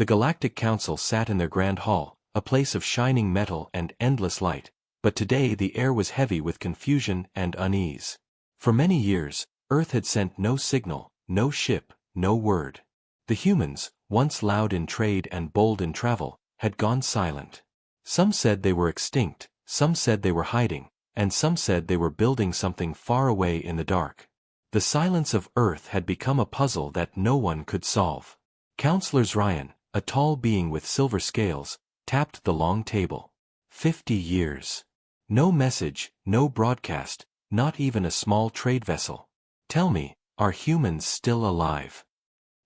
The Galactic Council sat in their grand hall, a place of shining metal and endless light, but today the air was heavy with confusion and unease. For many years, Earth had sent no signal, no ship, no word. The humans, once loud in trade and bold in travel, had gone silent. Some said they were extinct, some said they were hiding, and some said they were building something far away in the dark. The silence of Earth had become a puzzle that no one could solve. Counselor Ryan, a tall being with silver scales, tapped the long table. 50 years. No message, no broadcast, not even a small trade vessel. Tell me, are humans still alive?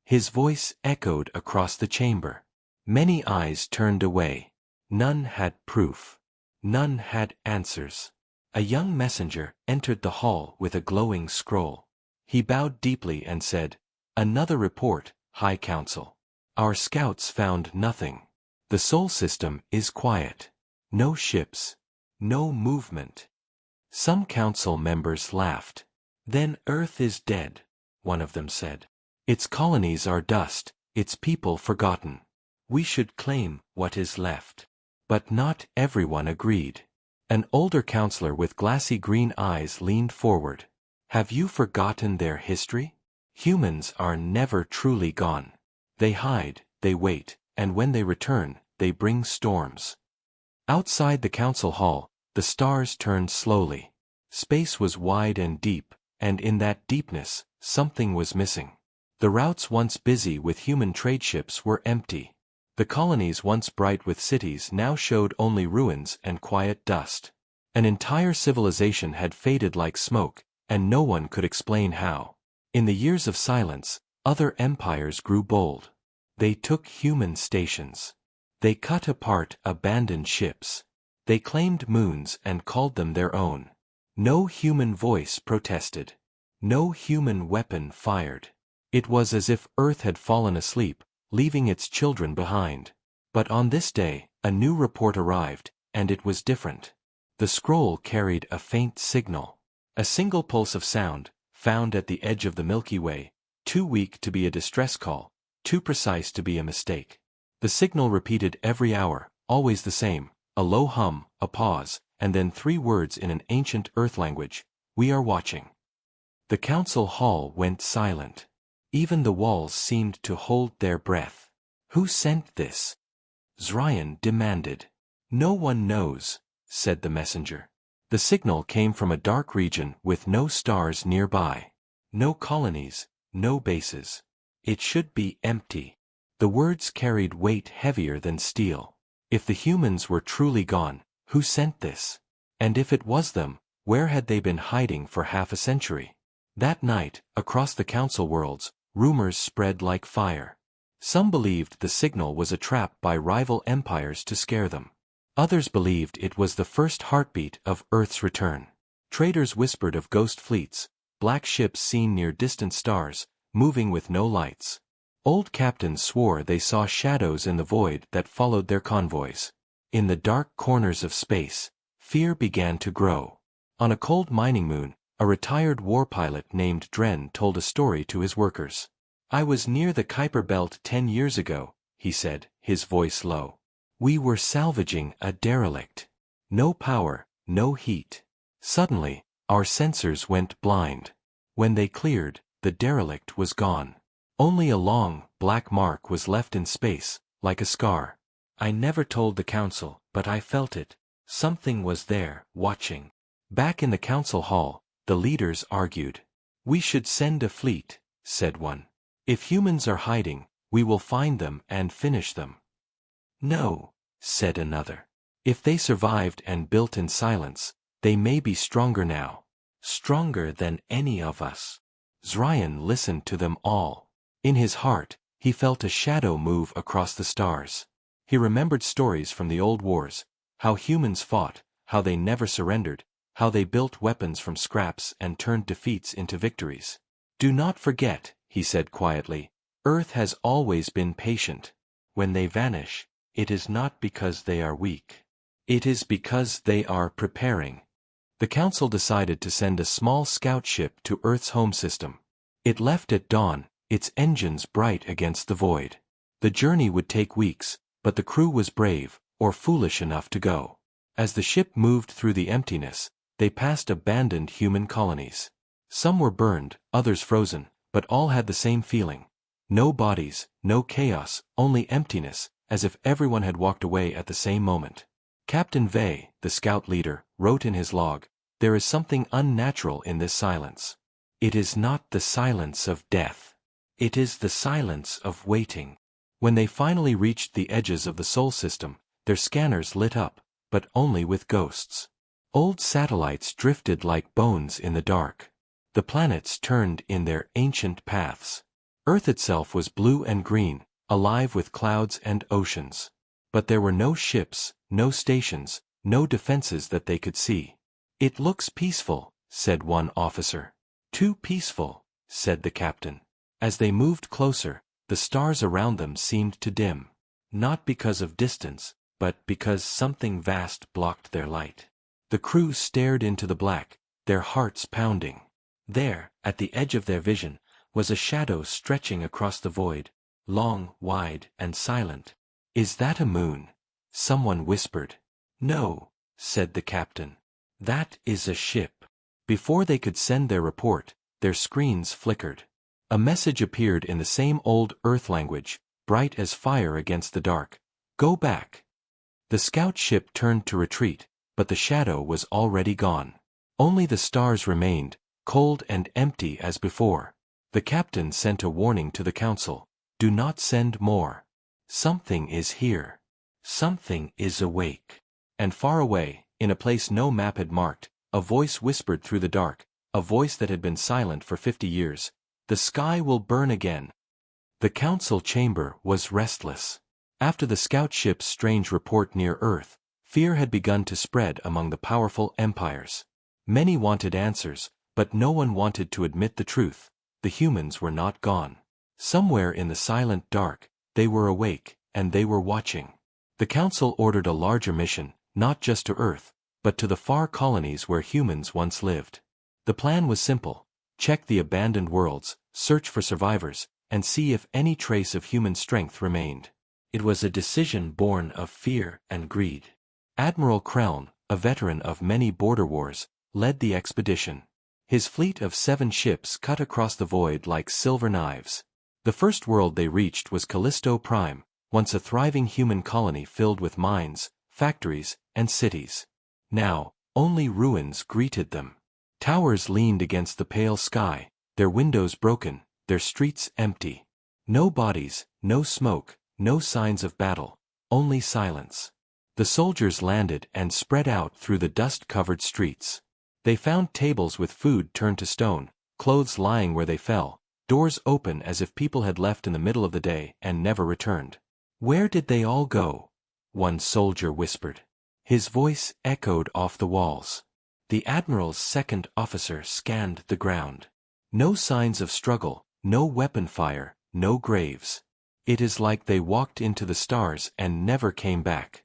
His voice echoed across the chamber. Many eyes turned away. None had proof. None had answers. A young messenger entered the hall with a glowing scroll. He bowed deeply and said, "Another report, High Council. Our scouts found nothing. The Sol system is quiet. No ships. No movement." Some council members laughed. "Then Earth is dead," one of them said. "Its colonies are dust, its people forgotten. We should claim what is left." But not everyone agreed. An older counselor with glassy green eyes leaned forward. "Have you forgotten their history? Humans are never truly gone. They hide, they wait, and when they return, they bring storms." Outside the council hall, the stars turned slowly. Space was wide and deep, and in that deepness, something was missing. The routes once busy with human trade ships were empty. The colonies once bright with cities now showed only ruins and quiet dust. An entire civilization had faded like smoke, and no one could explain how. In the years of silence, other empires grew bold. They took human stations. They cut apart abandoned ships. They claimed moons and called them their own. No human voice protested. No human weapon fired. It was as if Earth had fallen asleep, leaving its children behind. But on this day, a new report arrived, and it was different. The scroll carried a faint signal. A single pulse of sound, found at the edge of the Milky Way, too weak to be a distress call, too precise to be a mistake. The signal repeated every hour, always the same, a low hum, a pause, and then 3 words in an ancient Earth language: "We are watching." The council hall went silent. Even the walls seemed to hold their breath. "Who sent this?" Zryan demanded. "No one knows," said the messenger. The signal came from a dark region with no stars nearby. No colonies, no bases. It should be empty. The words carried weight heavier than steel. If the humans were truly gone, who sent this? And if it was them, where had they been hiding for half a century? That night, across the council worlds, rumors spread like fire. Some believed the signal was a trap by rival empires to scare them. Others believed it was the first heartbeat of Earth's return. Traders whispered of ghost fleets, black ships seen near distant stars, moving with no lights. Old captains swore they saw shadows in the void that followed their convoys. In the dark corners of space, fear began to grow. On a cold mining moon, a retired war pilot named Dren told a story to his workers. "I was near the Kuiper Belt 10 years ago," he said, his voice low. "We were salvaging a derelict. No power, no heat. Suddenly, our sensors went blind. When they cleared, the derelict was gone. Only a long, black mark was left in space, like a scar. I never told the council, but I felt it. Something was there, watching." Back in the council hall, the leaders argued. "We should send a fleet," said one. "If humans are hiding, we will find them and finish them." "No," said another. "If they survived and built in silence, they may be stronger now. Stronger than any of us." Zryan listened to them all. In his heart, he felt a shadow move across the stars. He remembered stories from the old wars, how humans fought, how they never surrendered, how they built weapons from scraps and turned defeats into victories. "Do not forget," he said quietly, "Earth has always been patient. When they vanish, it is not because they are weak. It is because they are preparing." The council decided to send a small scout ship to Earth's home system. It left at dawn, its engines bright against the void. The journey would take weeks, but the crew was brave, or foolish enough to go. As the ship moved through the emptiness, they passed abandoned human colonies. Some were burned, others frozen, but all had the same feeling. No bodies, no chaos, only emptiness, as if everyone had walked away at the same moment. Captain Vey, the scout leader, wrote in his log, "There is something unnatural in this silence. It is not the silence of death. It is the silence of waiting." When they finally reached the edges of the Sol system, their scanners lit up, but only with ghosts. Old satellites drifted like bones in the dark. The planets turned in their ancient paths. Earth itself was blue and green, alive with clouds and oceans. But there were no ships, no stations, no defenses that they could see. "It looks peaceful," said one officer. "Too peaceful," said the captain. As they moved closer, the stars around them seemed to dim. Not because of distance, but because something vast blocked their light. The crew stared into the black, their hearts pounding. There, at the edge of their vision, was a shadow stretching across the void, long, wide, and silent. "Is that a moon?" someone whispered. "No," said the captain. "That is a ship." Before they could send their report, their screens flickered. A message appeared in the same old Earth language, bright as fire against the dark. "Go back." The scout ship turned to retreat, but the shadow was already gone. Only the stars remained, cold and empty as before. The captain sent a warning to the council. "Do not send more. Something is here. Something is awake." And far away, in a place no map had marked, a voice whispered through the dark, a voice that had been silent for 50 years. "The sky will burn again." The council chamber was restless. After the scout ship's strange report near Earth, fear had begun to spread among the powerful empires. Many wanted answers, but no one wanted to admit the truth. The humans were not gone. Somewhere in the silent dark, they were awake, and they were watching. The council ordered a larger mission, not just to Earth, but to the far colonies where humans once lived. The plan was simple: check the abandoned worlds, search for survivors, and see if any trace of human strength remained. It was a decision born of fear and greed. Admiral Kreln, a veteran of many border wars, led the expedition. His fleet of 7 ships cut across the void like silver knives. The first world they reached was Callisto Prime, once a thriving human colony filled with mines, factories, and cities. Now, only ruins greeted them. Towers leaned against the pale sky, their windows broken, their streets empty. No bodies, no smoke, no signs of battle, only silence. The soldiers landed and spread out through the dust-covered streets. They found tables with food turned to stone, clothes lying where they fell, doors open as if people had left in the middle of the day and never returned. "Where did they all go?" one soldier whispered. His voice echoed off the walls. The admiral's second officer scanned the ground. No signs of struggle, no weapon fire, no graves. "It is like they walked into the stars and never came back."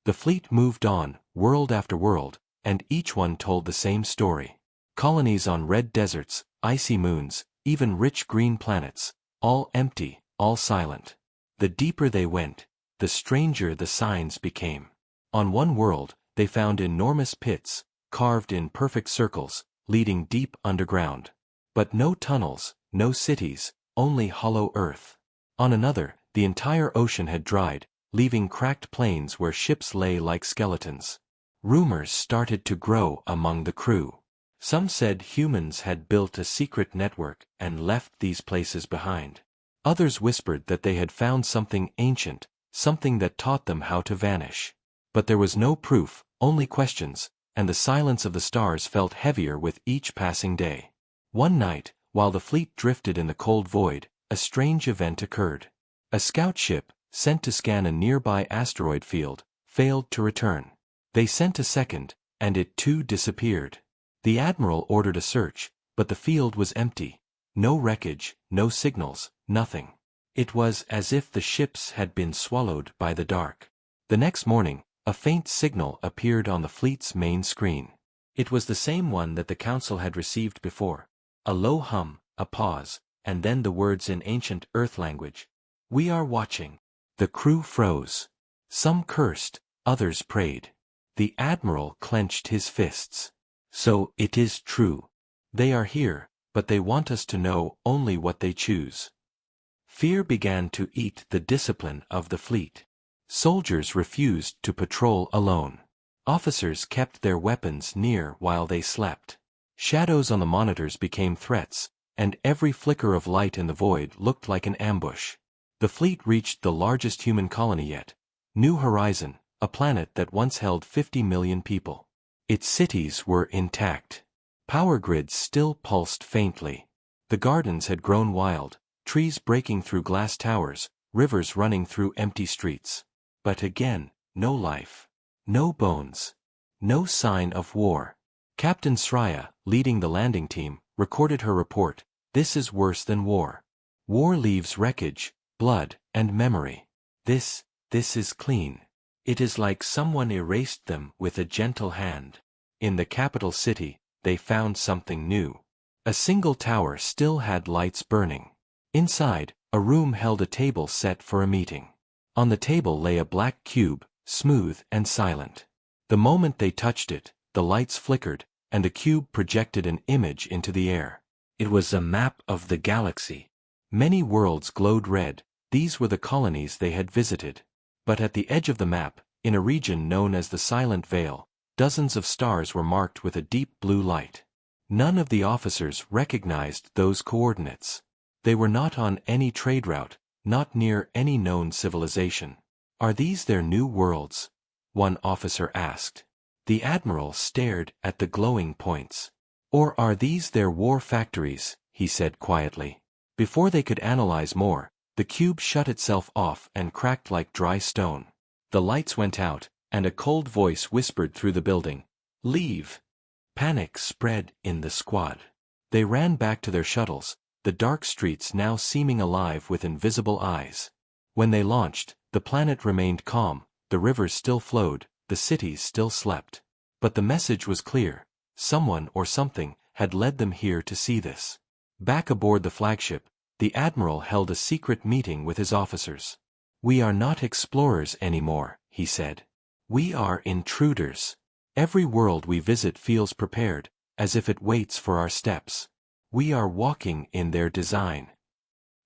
The fleet moved on, world after world, and each one told the same story. Colonies on red deserts, icy moons, even rich green planets, all empty, all silent. The deeper they went, the stranger the signs became. On one world, they found enormous pits, carved in perfect circles, leading deep underground. But no tunnels, no cities, only hollow earth. On another, the entire ocean had dried, leaving cracked plains where ships lay like skeletons. Rumors started to grow among the crew. Some said humans had built a secret network and left these places behind. Others whispered that they had found something ancient, something that taught them how to vanish. But there was no proof, only questions, and the silence of the stars felt heavier with each passing day. One night, while the fleet drifted in the cold void, a strange event occurred. A scout ship, sent to scan a nearby asteroid field, failed to return. They sent a second, and it too disappeared. The admiral ordered a search, but the field was empty. No wreckage, no signals, nothing. It was as if the ships had been swallowed by the dark. The next morning, a faint signal appeared on the fleet's main screen. It was the same one that the council had received before. A low hum, a pause, and then the words in ancient Earth language. We are watching. The crew froze. Some cursed, others prayed. The admiral clenched his fists. So, it is true. They are here, but they want us to know only what they choose. Fear began to eat the discipline of the fleet. Soldiers refused to patrol alone. Officers kept their weapons near while they slept. Shadows on the monitors became threats, and every flicker of light in the void looked like an ambush. The fleet reached the largest human colony yet, New Horizon, a planet that once held 50 million people. Its cities were intact. Power grids still pulsed faintly. The gardens had grown wild, trees breaking through glass towers, rivers running through empty streets. But again, no life. No bones. No sign of war. Captain Sraya, leading the landing team, recorded her report. This is worse than war. War leaves wreckage, blood, and memory. This is clean. It is like someone erased them with a gentle hand. In the capital city, they found something new. A single tower still had lights burning. Inside, a room held a table set for a meeting. On the table lay a black cube, smooth and silent. The moment they touched it, the lights flickered, and the cube projected an image into the air. It was a map of the galaxy. Many worlds glowed red. These were the colonies they had visited. But at the edge of the map, in a region known as the Silent Veil, dozens of stars were marked with a deep blue light. None of the officers recognized those coordinates. They were not on any trade route, not near any known civilization. Are these their new worlds? One officer asked. The admiral stared at the glowing points. Or are these their war factories? He said quietly. Before they could analyze more, the cube shut itself off and cracked like dry stone. The lights went out, and a cold voice whispered through the building. Leave. Panic spread in the squad. They ran back to their shuttles, the dark streets now seeming alive with invisible eyes. When they launched, the planet remained calm, the rivers still flowed, the cities still slept. But the message was clear. Someone or something had led them here to see this. Back aboard the flagship, the admiral held a secret meeting with his officers. We are not explorers anymore, he said. We are intruders. Every world we visit feels prepared, as if it waits for our steps. We are walking in their design.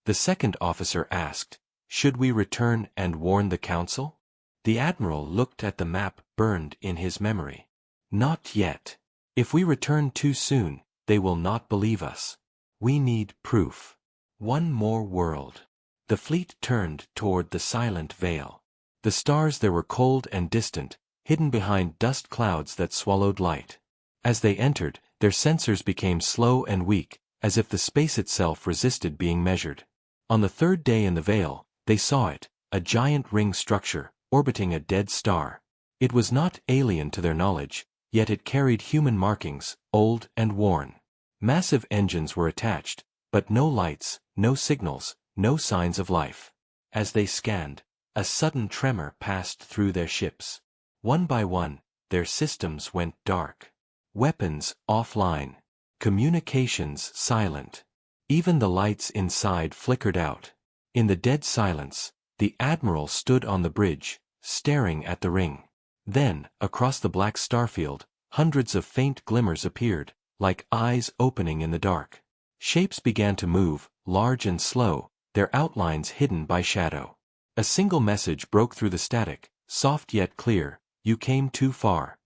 The second officer asked, should we return and warn the council? The admiral looked at the map burned in his memory. Not yet. If we return too soon, they will not believe us. We need proof. One more world. The fleet turned toward the Silent Veil. The stars there were cold and distant, hidden behind dust clouds that swallowed light. As they entered, their sensors became slow and weak, as if the space itself resisted being measured. On the third day in the Veil, they saw it, a giant ring structure, orbiting a dead star. It was not alien to their knowledge, yet it carried human markings, old and worn. Massive engines were attached, but no lights, no signals, no signs of life. As they scanned, a sudden tremor passed through their ships. One by one, their systems went dark. Weapons offline. Communications silent. Even the lights inside flickered out. In the dead silence, the admiral stood on the bridge, staring at the ring. Then, across the black starfield, hundreds of faint glimmers appeared, like eyes opening in the dark. Shapes began to move, large and slow, their outlines hidden by shadow. A single message broke through the static, soft yet clear, you came too far.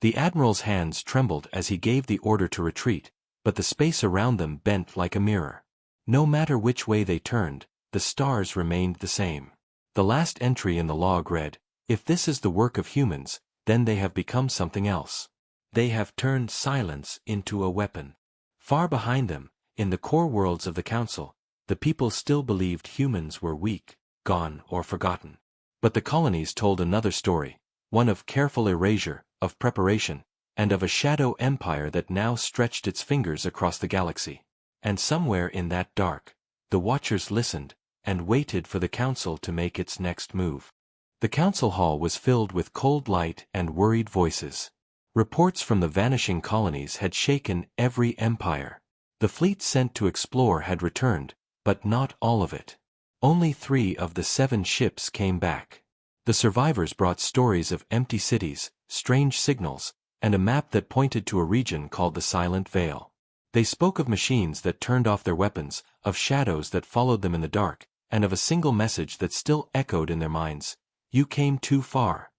The admiral's hands trembled as he gave the order to retreat, but the space around them bent like a mirror. No matter which way they turned, the stars remained the same. The last entry in the log read, if this is the work of humans, then they have become something else. They have turned silence into a weapon. Far behind them, in the core worlds of the Council, the people still believed humans were weak, gone or forgotten. But the colonies told another story, one of careful erasure, of preparation, and of a shadow empire that now stretched its fingers across the galaxy. And somewhere in that dark, the Watchers listened, and waited for the Council to make its next move. The Council Hall was filled with cold light and worried voices. Reports from the vanishing colonies had shaken every empire. The fleet sent to explore had returned, but not all of it. Only 3 of the 7 ships came back. The survivors brought stories of empty cities, strange signals, and a map that pointed to a region called the Silent Vale. They spoke of machines that turned off their weapons, of shadows that followed them in the dark, and of a single message that still echoed in their minds: "You came too far."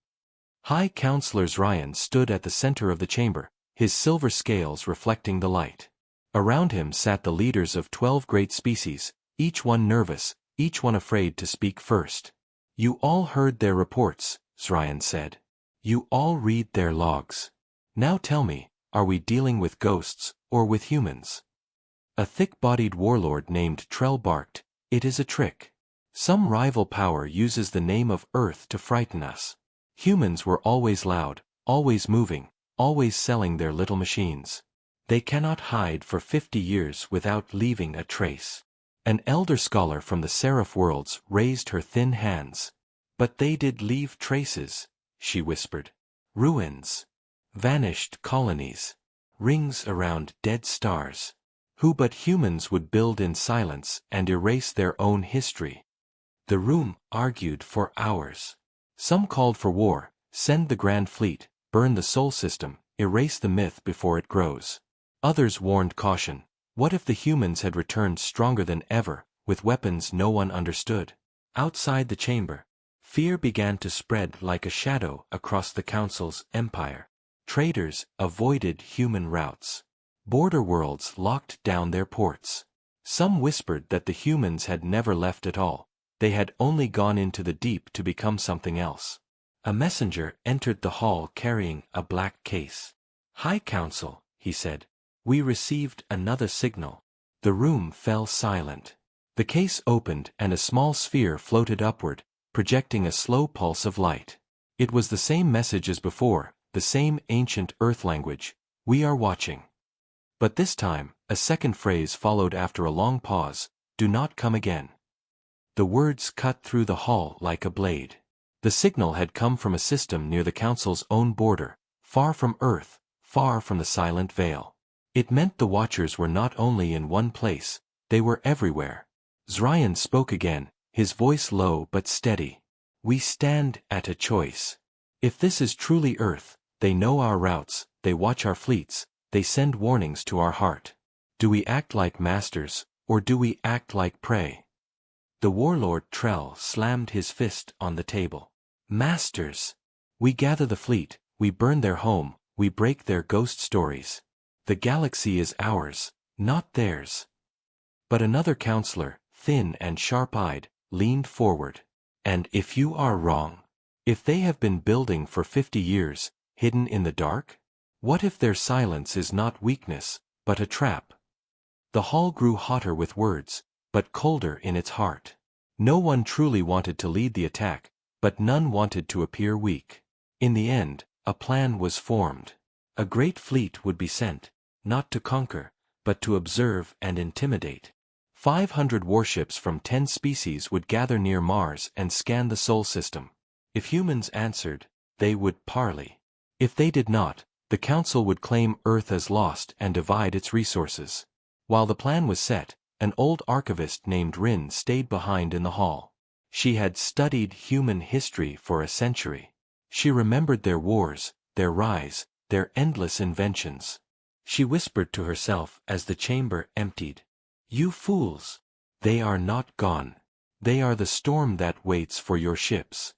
High Counselor Ryan stood at the center of the chamber, his silver scales reflecting the light. Around him sat the leaders of 12 great species, each one nervous, each one afraid to speak first. "You all heard their reports," Ryan said. "You all read their logs. Now tell me, are we dealing with ghosts, or with humans?" A thick-bodied warlord named Trell barked, "It is a trick. Some rival power uses the name of Earth to frighten us. Humans were always loud, always moving, always selling their little machines. They cannot hide for 50 years without leaving a trace." An elder scholar from the Seraph worlds raised her thin hands. "But they did leave traces," she whispered. "Ruins. Vanished colonies. Rings around dead stars. Who but humans would build in silence and erase their own history?" The room argued for hours. Some called for war, send the Grand Fleet, burn the Sol system, erase the myth before it grows. Others warned caution. What if the humans had returned stronger than ever, with weapons no one understood? Outside the chamber, fear began to spread like a shadow across the Council's empire. Traders avoided human routes. Border worlds locked down their ports. Some whispered that the humans had never left at all. They had only gone into the deep to become something else. A messenger entered the hall carrying a black case. "High Council," he said, "we received another signal." The room fell silent. The case opened and a small sphere floated upward, projecting a slow pulse of light. It was the same message as before, the same ancient Earth language: "We are watching." But this time, a second phrase followed after a long pause: "Do not come again." The words cut through the hall like a blade. The signal had come from a system near the Council's own border, far from Earth, far from the Silent Vale. It meant the Watchers were not only in one place, they were everywhere. Zryan spoke again, his voice low but steady. "We stand at a choice. If this is truly Earth, they know our routes, they watch our fleets, they send warnings to our heart. Do we act like masters, or do we act like prey?" The warlord Trell slammed his fist on the table. "Masters! We gather the fleet, we burn their home, we break their ghost stories. The galaxy is ours, not theirs." But another counselor, thin and sharp-eyed, leaned forward. "And if you are wrong? If they have been building for 50 years, hidden in the dark? What if their silence is not weakness, but a trap?" The hall grew hotter with words, but colder in its heart. No one truly wanted to lead the attack, but none wanted to appear weak. In the end, a plan was formed. A great fleet would be sent, not to conquer, but to observe and intimidate. 500 warships from 10 species would gather near Mars and scan the Sol system. If humans answered, they would parley. If they did not, the Council would claim Earth as lost and divide its resources. While the plan was set, an old archivist named Rin stayed behind in the hall. She had studied human history for a century. She remembered their wars, their rise, their endless inventions. She whispered to herself as the chamber emptied, "You fools! They are not gone. They are the storm that waits for your ships."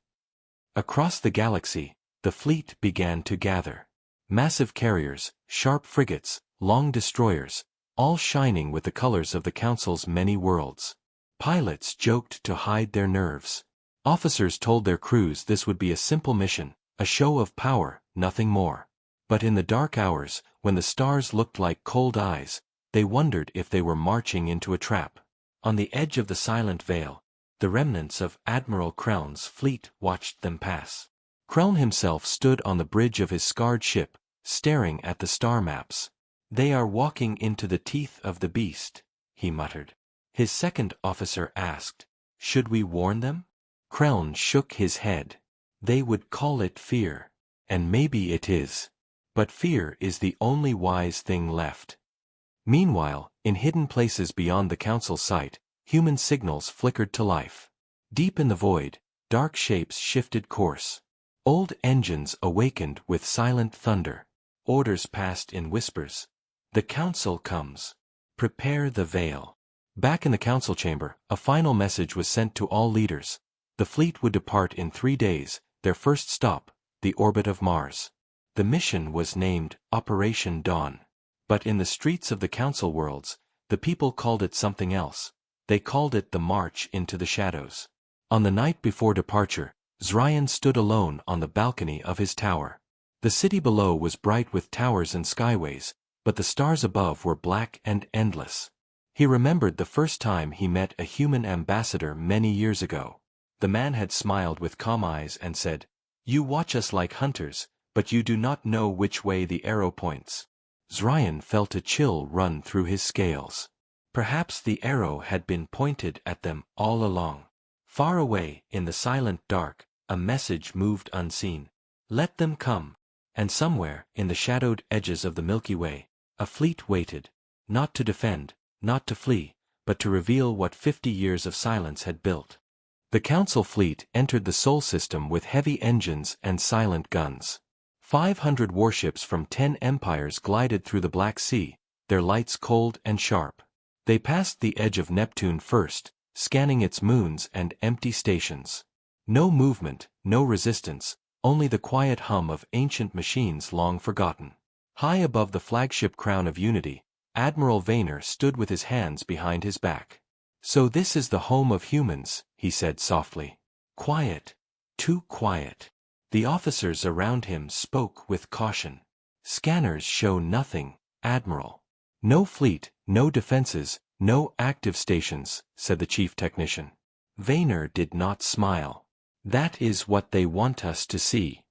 Across the galaxy, the fleet began to gather. Massive carriers, sharp frigates, long destroyers, all shining with the colors of the Council's many worlds. Pilots joked to hide their nerves. Officers told their crews this would be a simple mission, a show of power, nothing more. But in the dark hours, when the stars looked like cold eyes, they wondered if they were marching into a trap. On the edge of the Silent Vale, the remnants of Admiral Krelln's fleet watched them pass. Krelln himself stood on the bridge of his scarred ship, staring at the star maps. "They are walking into the teeth of the beast," he muttered. His second officer asked, "Should we warn them?" Krelln shook his head. "They would call it fear. And maybe it is. But fear is the only wise thing left." Meanwhile, in hidden places beyond the Council's sight, human signals flickered to life. Deep in the void, dark shapes shifted course. Old engines awakened with silent thunder. Orders passed in whispers. The council comes. Prepare the veil. Back in the council chamber, a final message was sent to all leaders. The fleet would depart in 3 days, their first stop, the orbit of Mars. The mission was named Operation Dawn. But in the streets of the council worlds, the people called it something else. They called it the March into the Shadows. On the night before departure, Zryan stood alone on the balcony of his tower. The city below was bright with towers and skyways, but the stars above were black and endless. He remembered the first time he met a human ambassador many years ago. The man had smiled with calm eyes and said, "You watch us like hunters, but you do not know which way the arrow points." Zryan felt a chill run through his scales. Perhaps the arrow had been pointed at them all along. Far away, in the silent dark, a message moved unseen. Let them come. And somewhere, in the shadowed edges of the Milky Way, a fleet waited, not to defend, not to flee, but to reveal what 50 years of silence had built. The Council fleet entered the Sol system with heavy engines and silent guns. 500 warships from 10 empires glided through the Black Sea, their lights cold and sharp. They passed the edge of Neptune first, scanning its moons and empty stations. No movement, no resistance, only the quiet hum of ancient machines long forgotten. High above the flagship crown of Unity, Admiral Vaynor stood with his hands behind his back. "So this is the home of humans," he said softly. "Quiet. Too quiet." The officers around him spoke with caution. "Scanners show nothing, Admiral." "No fleet, no defenses, no active stations," said the chief technician. Vaynor did not smile. "That is what they want us to see."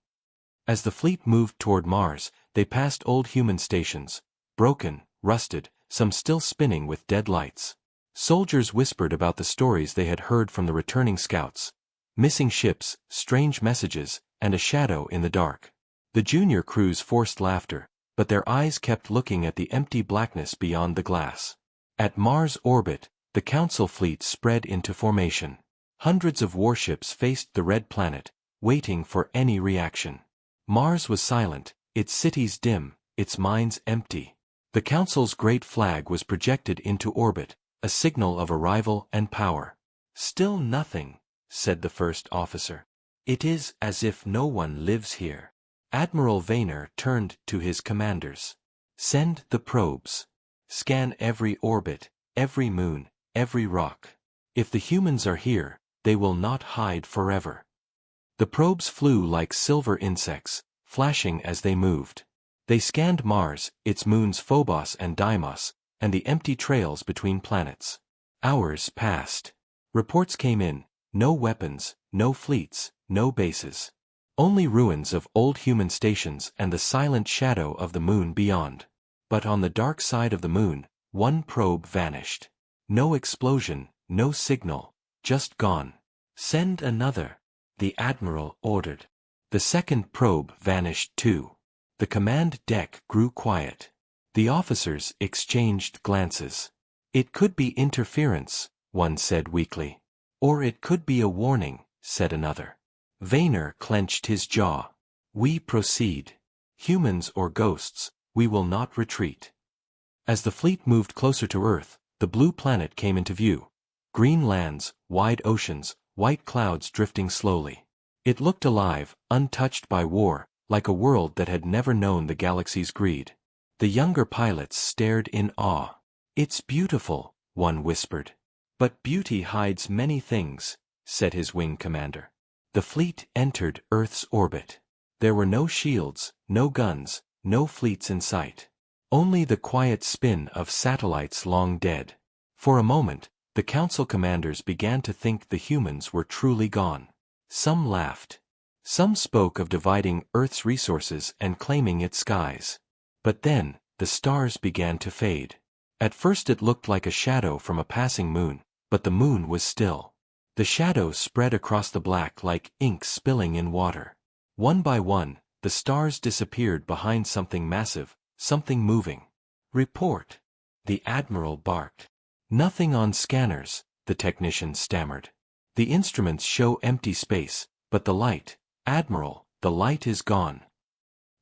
As the fleet moved toward Mars, they passed old human stations, broken, rusted, some still spinning with dead lights. Soldiers whispered about the stories they had heard from the returning scouts. Missing ships, strange messages, and a shadow in the dark. The junior crews forced laughter, but their eyes kept looking at the empty blackness beyond the glass. At Mars' orbit, the Council fleet spread into formation. Hundreds of warships faced the red planet, waiting for any reaction. Mars was silent, its cities dim, its mines empty. The Council's great flag was projected into orbit, a signal of arrival and power. "Still nothing," said the first officer. "It is as if no one lives here." Admiral Vaynor turned to his commanders. "Send the probes. Scan every orbit, every moon, every rock. If the humans are here, they will not hide forever." The probes flew like silver insects, flashing as they moved. They scanned Mars, its moons Phobos and Deimos, and the empty trails between planets. Hours passed. Reports came in, no weapons, no fleets, no bases. Only ruins of old human stations and the silent shadow of the moon beyond. But on the dark side of the moon, one probe vanished. No explosion, no signal, just gone. "Send another," the admiral ordered. The second probe vanished too. The command deck grew quiet. The officers exchanged glances. "It could be interference," one said weakly. "Or it could be a warning," said another. Vaynor clenched his jaw. "We proceed. Humans or ghosts, we will not retreat." As the fleet moved closer to Earth, the blue planet came into view. Green lands, wide oceans, white clouds drifting slowly. It looked alive, untouched by war, like a world that had never known the galaxy's greed. The younger pilots stared in awe. "It's beautiful," one whispered. "But beauty hides many things," said his wing commander. The fleet entered Earth's orbit. There were no shields, no guns, no fleets in sight. Only the quiet spin of satellites long dead. For a moment, the Council commanders began to think the humans were truly gone. Some laughed. Some spoke of dividing Earth's resources and claiming its skies. But then, the stars began to fade. At first it looked like a shadow from a passing moon, but the moon was still. The shadow spread across the black like ink spilling in water. One by one, the stars disappeared behind something massive, something moving. "Report," the admiral barked. "Nothing on scanners," the technician stammered. The instruments show empty space, but the light, Admiral, the light is gone.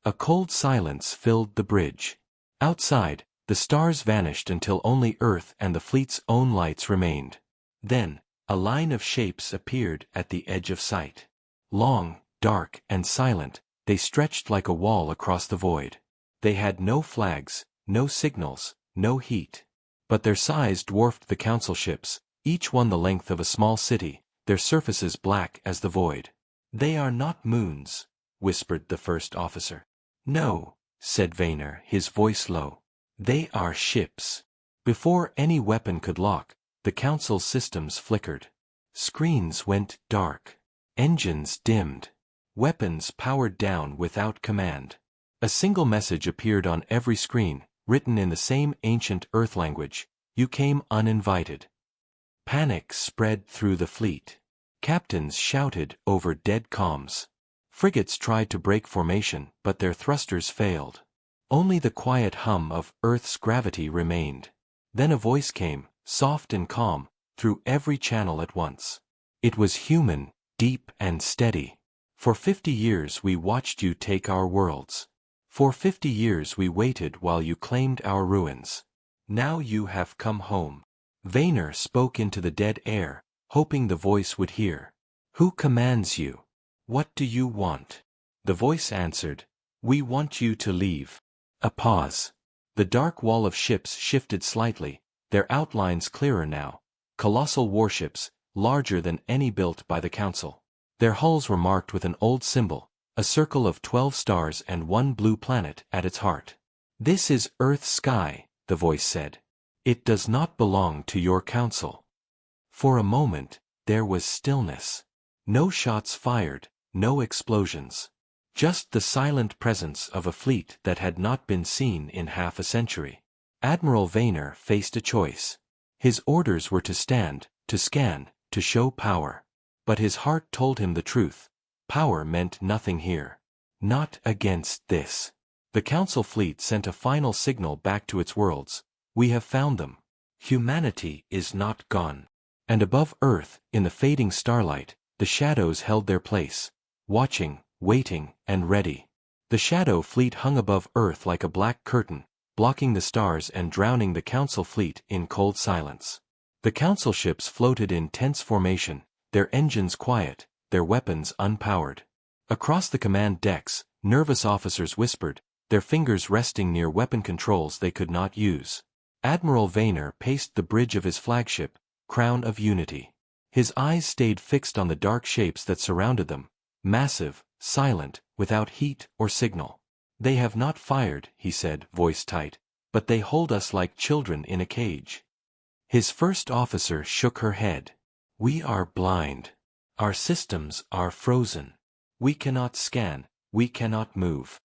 A cold silence filled the bridge. Outside, the stars vanished until only Earth and the fleet's own lights remained. Then, a line of shapes appeared at the edge of sight. Long, dark, and silent, they stretched like a wall across the void. They had no flags, no signals, no heat. But their size dwarfed the council ships, each one the length of a small city, their surfaces black as the void. "They are not moons," whispered the first officer. "No," said Vaynor, his voice low. "They are ships." Before any weapon could lock, the council's systems flickered. Screens went dark. Engines dimmed. Weapons powered down without command. A single message appeared on every screen, written in the same ancient Earth language: "You came uninvited." Panic spread through the fleet. Captains shouted over dead comms. Frigates tried to break formation, but their thrusters failed. Only the quiet hum of Earth's gravity remained. Then a voice came, soft and calm, through every channel at once. It was human, deep and steady. "For 50 years we watched you take our worlds. For 50 years we waited while you claimed our ruins. Now you have come home." Vaynor spoke into the dead air, hoping the voice would hear. "Who commands you? What do you want?" The voice answered, "We want you to leave." A pause. The dark wall of ships shifted slightly, their outlines clearer now. Colossal warships, larger than any built by the Council. Their hulls were marked with an old symbol, a circle of 12 stars and one blue planet at its heart. "This is Earth's sky," the voice said. "It does not belong to your Council." For a moment, there was stillness. No shots fired, no explosions. Just the silent presence of a fleet that had not been seen in half a century. Admiral Vaynor faced a choice. His orders were to stand, to scan, to show power. But his heart told him the truth. Power meant nothing here. Not against this. The Council fleet sent a final signal back to its worlds. "We have found them. Humanity is not gone." And above Earth, in the fading starlight, the shadows held their place, watching, waiting, and ready. The shadow fleet hung above Earth like a black curtain, blocking the stars and drowning the Council fleet in cold silence. The Council ships floated in tense formation, their engines quiet, their weapons unpowered. Across the command decks, nervous officers whispered, their fingers resting near weapon controls they could not use. Admiral Vaynor paced the bridge of his flagship, Crown of Unity. His eyes stayed fixed on the dark shapes that surrounded them, massive, silent, without heat or signal. "They have not fired," he said, voice tight, "but they hold us like children in a cage." His first officer shook her head. "We are blind. Our systems are frozen. We cannot scan, we cannot move."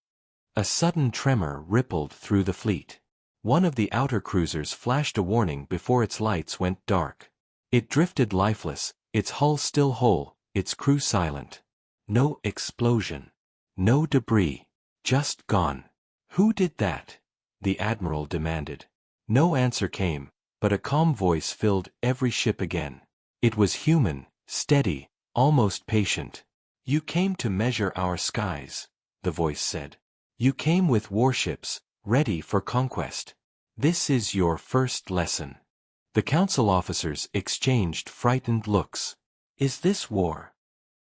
A sudden tremor rippled through the fleet. One of the outer cruisers flashed a warning before its lights went dark. It drifted lifeless, its hull still whole, its crew silent. No explosion. No debris. Just gone. "Who did that?" the Admiral demanded. No answer came, but a calm voice filled every ship again. It was human, steady, almost patient. "You came to measure our skies," the voice said. "You came with warships, ready for conquest. This is your first lesson." The Council officers exchanged frightened looks. "Is this war?"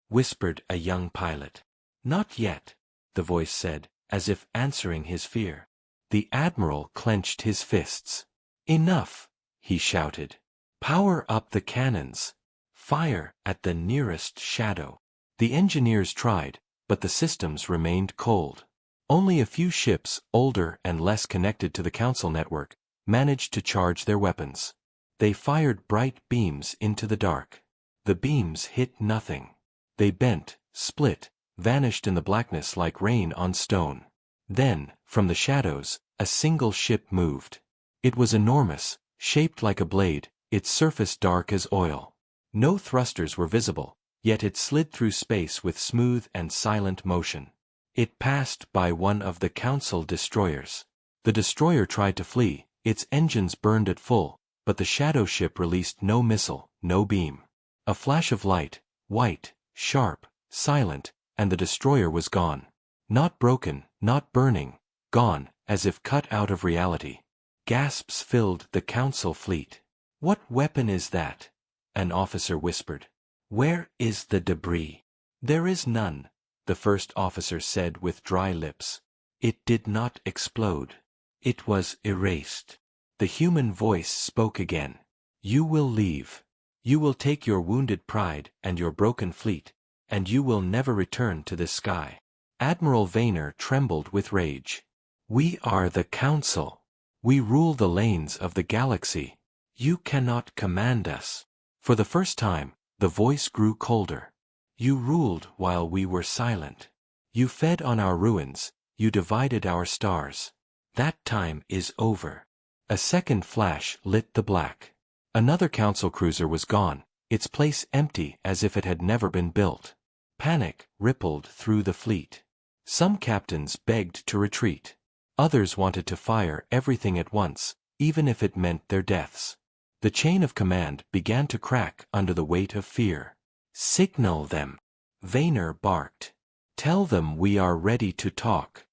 whispered a young pilot. "Not yet," the voice said, as if answering his fear. The Admiral clenched his fists. "Enough," he shouted. "Power up the cannons. Fire at the nearest shadow." The engineers tried, but the systems remained cold. Only a few ships, older and less connected to the Council network, managed to charge their weapons. They fired bright beams into the dark. The beams hit nothing. They bent, split, vanished in the blackness like rain on stone. Then, from the shadows, a single ship moved. It was enormous, shaped like a blade, its surface dark as oil. No thrusters were visible, yet it slid through space with smooth and silent motion. It passed by one of the Council destroyers. The destroyer tried to flee, its engines burned at full, but the shadow ship released no missile, no beam. A flash of light, white, sharp, silent, and the destroyer was gone. Not broken, not burning, gone, as if cut out of reality. Gasps filled the council fleet. "What weapon is that?" an officer whispered. "Where is the debris?" "There is none," the first officer said with dry lips. "It did not explode. It was erased." The human voice spoke again. "You will leave. You will take your wounded pride and your broken fleet, and you will never return to this sky." Admiral Vaynor trembled with rage. "We are the Council. We rule the lanes of the galaxy. You cannot command us." For the first time, the voice grew colder. "You ruled while we were silent. You fed on our ruins, you divided our stars. That time is over." A second flash lit the black. Another council cruiser was gone, its place empty as if it had never been built. Panic rippled through the fleet. Some captains begged to retreat. Others wanted to fire everything at once, even if it meant their deaths. The chain of command began to crack under the weight of fear. "Signal them," Vaynor barked. "Tell them we are ready to talk."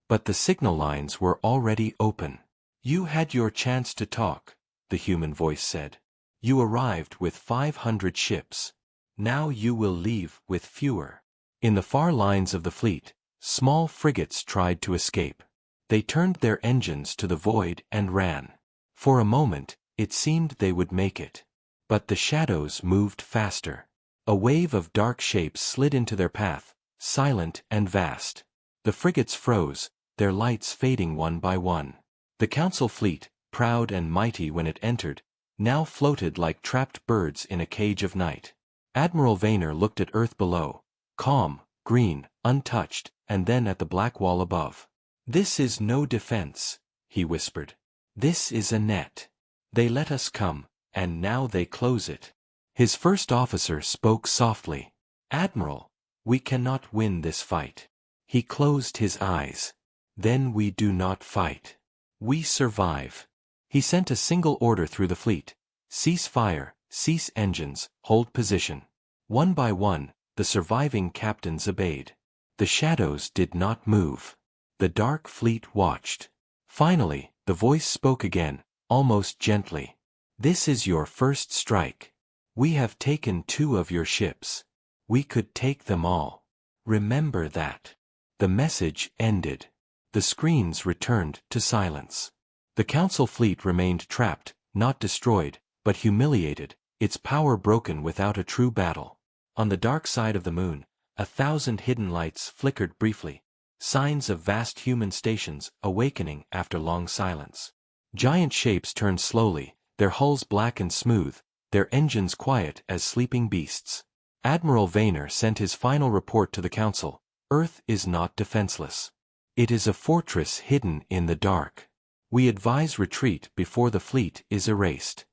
But the signal lines were already open. "You had your chance to talk," the human voice said. "You arrived with 500 ships. Now you will leave with fewer." In the far lines of the fleet, small frigates tried to escape. They turned their engines to the void and ran. For a moment, it seemed they would make it. But the shadows moved faster. A wave of dark shapes slid into their path, silent and vast. The frigates froze, their lights fading one by one. The council fleet, proud and mighty when it entered, now floated like trapped birds in a cage of night. Admiral Vaynor looked at Earth below, calm, green, untouched, and then at the black wall above. "This is no defense," he whispered. "This is a net. They let us come, and now they close it." His first officer spoke softly. "Admiral, we cannot win this fight." He closed his eyes. "Then we do not fight. We survive." He sent a single order through the fleet. "Cease fire, cease engines, hold position." One by one, the surviving captains obeyed. The shadows did not move. The dark fleet watched. Finally, the voice spoke again, almost gently. "This is your first strike. We have taken 2 of your ships. We could take them all. Remember that." The message ended. The screens returned to silence. The council fleet remained trapped, not destroyed, but humiliated, its power broken without a true battle. On the dark side of the moon, 1,000 hidden lights flickered briefly, signs of vast human stations awakening after long silence. Giant shapes turned slowly, their hulls black and smooth, their engines quiet as sleeping beasts. Admiral Vaynor sent his final report to the council. "Earth is not defenseless. It is a fortress hidden in the dark. We advise retreat before the fleet is erased."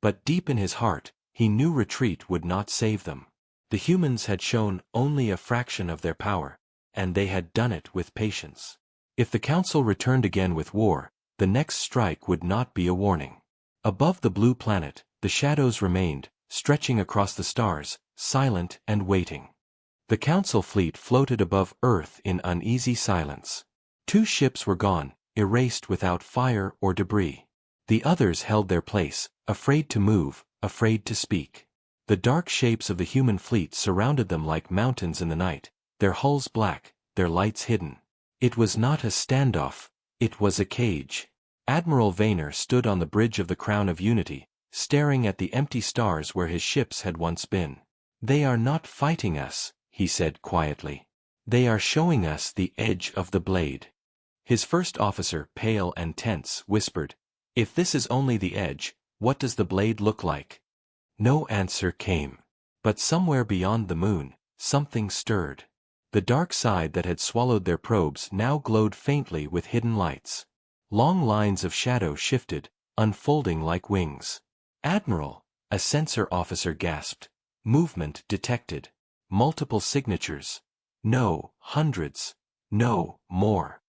But deep in his heart, he knew retreat would not save them. The humans had shown only a fraction of their power, and they had done it with patience. If the council returned again with war, the next strike would not be a warning. Above the blue planet, the shadows remained, stretching across the stars, silent and waiting. The council fleet floated above Earth in uneasy silence. 2 ships were gone, erased without fire or debris. The others held their place, afraid to move, afraid to speak. The dark shapes of the human fleet surrounded them like mountains in the night, their hulls black, their lights hidden. It was not a standoff, it was a cage. Admiral Vaynor stood on the bridge of the Crown of Unity, staring at the empty stars where his ships had once been. "They are not fighting us," he said quietly. "They are showing us the edge of the blade." His first officer, pale and tense, whispered, "If this is only the edge, what does the blade look like?" No answer came. But somewhere beyond the moon, something stirred. The dark side that had swallowed their probes now glowed faintly with hidden lights. Long lines of shadow shifted, unfolding like wings. "Admiral," a sensor officer gasped. "Movement detected. Multiple signatures. No, hundreds. No, more."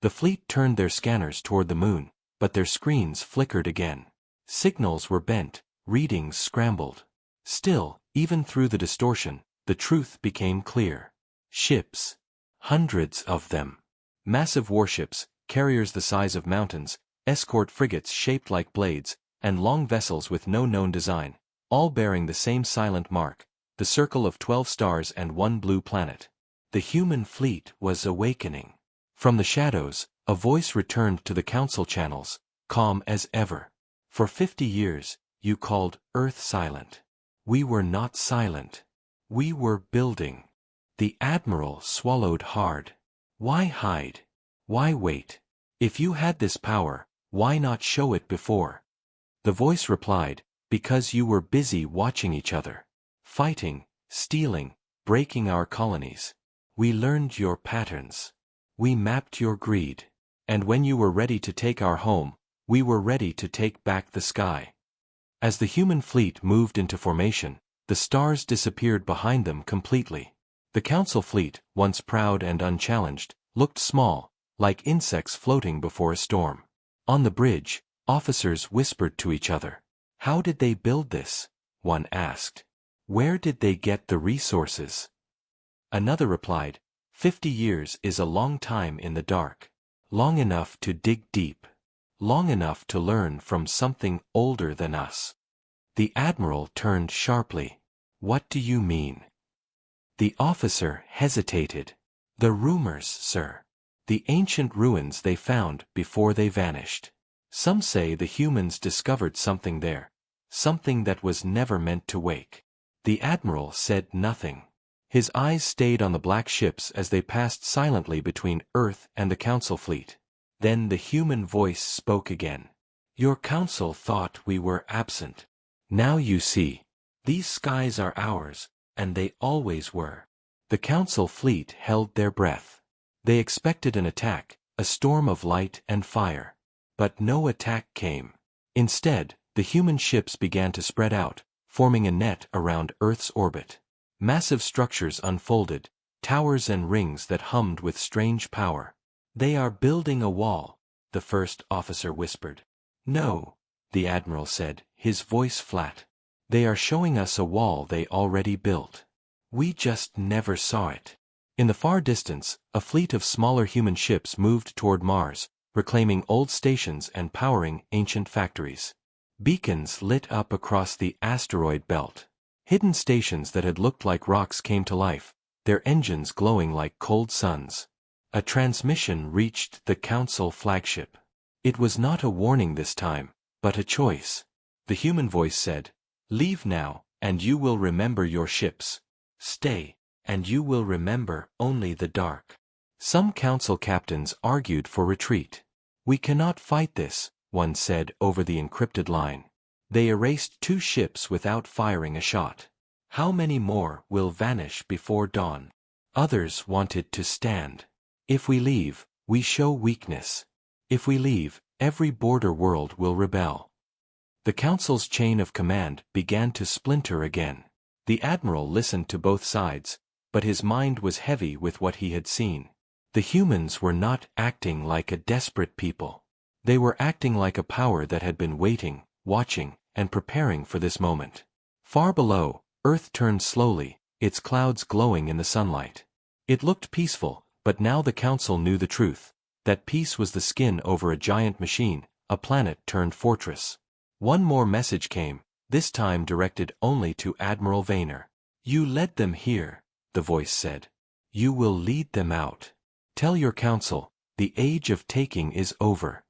The fleet turned their scanners toward the moon, but their screens flickered again. Signals were bent, readings scrambled. Still, even through the distortion, the truth became clear. Ships. Hundreds of them. Massive warships, carriers the size of mountains, escort frigates shaped like blades, and long vessels with no known design, all bearing the same silent mark, the circle of 12 stars and one blue planet. The human fleet was awakening. From the shadows, a voice returned to the council channels, calm as ever. For 50 years, you called Earth silent. We were not silent. We were building. The Admiral swallowed hard. Why hide? Why wait? If you had this power, why not show it before? The voice replied, because you were busy watching each other. Fighting, stealing, breaking our colonies. We learned your patterns. We mapped your greed. And when you were ready to take our home, we were ready to take back the sky. As the human fleet moved into formation, the stars disappeared behind them completely. The council fleet, once proud and unchallenged, looked small, like insects floating before a storm. On the bridge, officers whispered to each other. How did they build this? One asked. Where did they get the resources? Another replied, 50 years is a long time in the dark. Long enough to dig deep. Long enough to learn from something older than us. The Admiral turned sharply. What do you mean? The officer hesitated. The rumors, sir. The ancient ruins they found before they vanished. Some say the humans discovered something there. Something that was never meant to wake. The Admiral said nothing. His eyes stayed on the black ships as they passed silently between Earth and the council fleet. Then the human voice spoke again. Your council thought we were absent. Now you see. These skies are ours, and they always were. The council fleet held their breath. They expected an attack, a storm of light and fire. But no attack came. Instead, the human ships began to spread out, forming a net around Earth's orbit. Massive structures unfolded, towers and rings that hummed with strange power. They are building a wall, the first officer whispered. No, the Admiral said, his voice flat. They are showing us a wall they already built. We just never saw it. In the far distance, a fleet of smaller human ships moved toward Mars, reclaiming old stations and powering ancient factories. Beacons lit up across the asteroid belt. Hidden stations that had looked like rocks came to life, their engines glowing like cold suns. A transmission reached the Council flagship. It was not a warning this time, but a choice. The human voice said, "Leave now, and you will remember your ships. Stay, and you will remember only the dark." Some council captains argued for retreat. "We cannot fight this," one said over the encrypted line. They erased 2 ships without firing a shot. How many more will vanish before dawn? Others wanted to stand. If we leave, we show weakness. If we leave, every border world will rebel. The council's chain of command began to splinter again. The Admiral listened to both sides, but his mind was heavy with what he had seen. The humans were not acting like a desperate people. They were acting like a power that had been waiting, watching, and preparing for this moment. Far below, Earth turned slowly, its clouds glowing in the sunlight. It looked peaceful, but now the Council knew the truth. That peace was the skin over a giant machine, a planet turned fortress. One more message came, this time directed only to Admiral Vaynor. "You led them here," the voice said. "You will lead them out. Tell your council, the age of taking is over."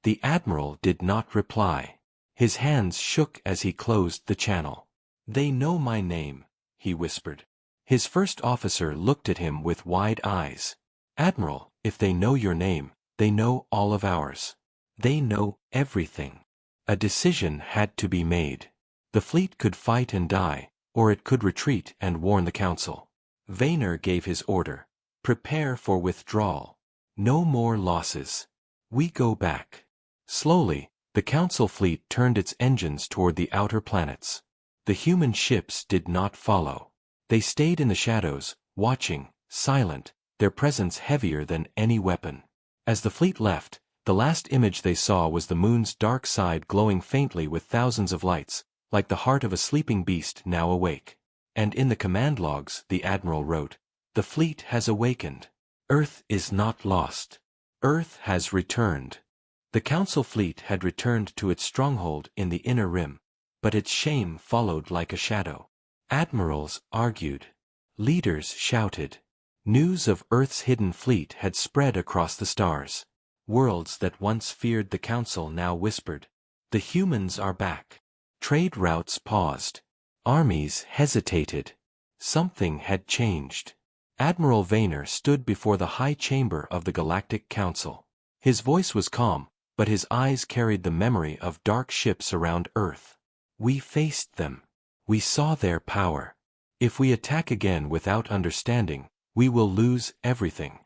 The Admiral did not reply. His hands shook as he closed the channel. "They know my name," he whispered. His first officer looked at him with wide eyes. "Admiral, if they know your name, they know all of ours. They know everything." A decision had to be made. The fleet could fight and die, or it could retreat and warn the council. Vaynor gave his order. "Prepare for withdrawal. No more losses. We go back." Slowly, the council fleet turned its engines toward the outer planets. The human ships did not follow. They stayed in the shadows, watching, silent, their presence heavier than any weapon. As the fleet left, The last image they saw was the moon's dark side glowing faintly with thousands of lights, like the heart of a sleeping beast now awake. And in the command logs, the admiral wrote, "The fleet has awakened. Earth is not lost. Earth has returned." The Council fleet had returned to its stronghold in the inner rim, but its shame followed like a shadow. Admirals argued. Leaders shouted. News of Earth's hidden fleet had spread across the stars. Worlds that once feared the Council now whispered, "The humans are back." Trade routes paused. Armies hesitated. Something had changed. Admiral Vaynor stood before the high chamber of the Galactic Council. His voice was calm, but his eyes carried the memory of dark ships around Earth. "We faced them. We saw their power. If we attack again without understanding, we will lose everything."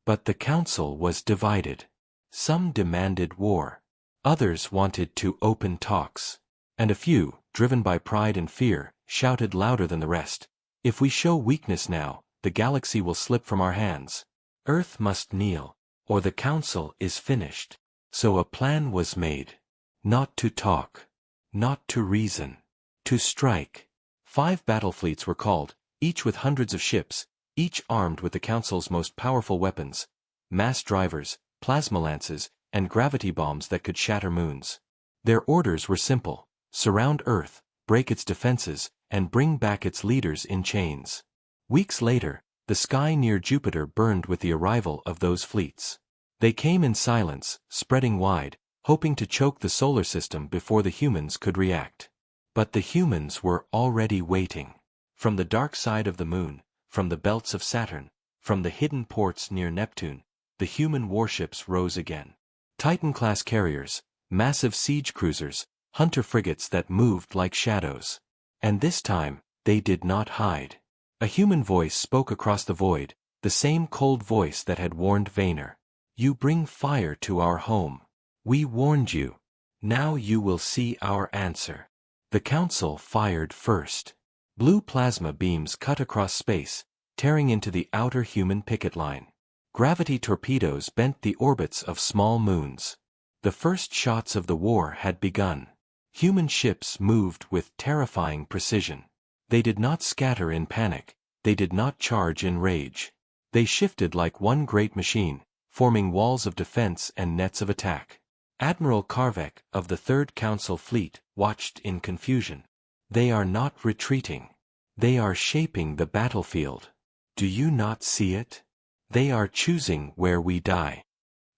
But the Council was divided. Some demanded war. Others wanted to open talks. And a few, driven by pride and fear, shouted louder than the rest, "If we show weakness now, the galaxy will slip from our hands. Earth must kneel, or the Council is finished." So a plan was made. Not to talk. Not to reason. To strike. 5 battle fleets were called, each with hundreds of ships, each armed with the Council's most powerful weapons, mass drivers, plasma lances, and gravity bombs that could shatter moons. Their orders were simple: surround Earth, break its defenses, and bring back its leaders in chains. Weeks later, the sky near Jupiter burned with the arrival of those fleets. They came in silence, spreading wide, hoping to choke the solar system before the humans could react. But the humans were already waiting. From the dark side of the moon, from the belts of Saturn, from the hidden ports near Neptune, the human warships rose again. Titan-class carriers, massive siege cruisers, hunter frigates that moved like shadows. And this time, they did not hide. A human voice spoke across the void, the same cold voice that had warned Vaynor. "You bring fire to our home. We warned you. Now you will see our answer." The Council fired first. Blue plasma beams cut across space, tearing into the outer human picket line. Gravity torpedoes bent the orbits of small moons. The first shots of the war had begun. Human ships moved with terrifying precision. They did not scatter in panic. They did not charge in rage. They shifted like one great machine, forming walls of defense and nets of attack. Admiral Karvek of the Third Council Fleet watched in confusion. "They are not retreating. They are shaping the battlefield. Do you not see it? They are choosing where we die."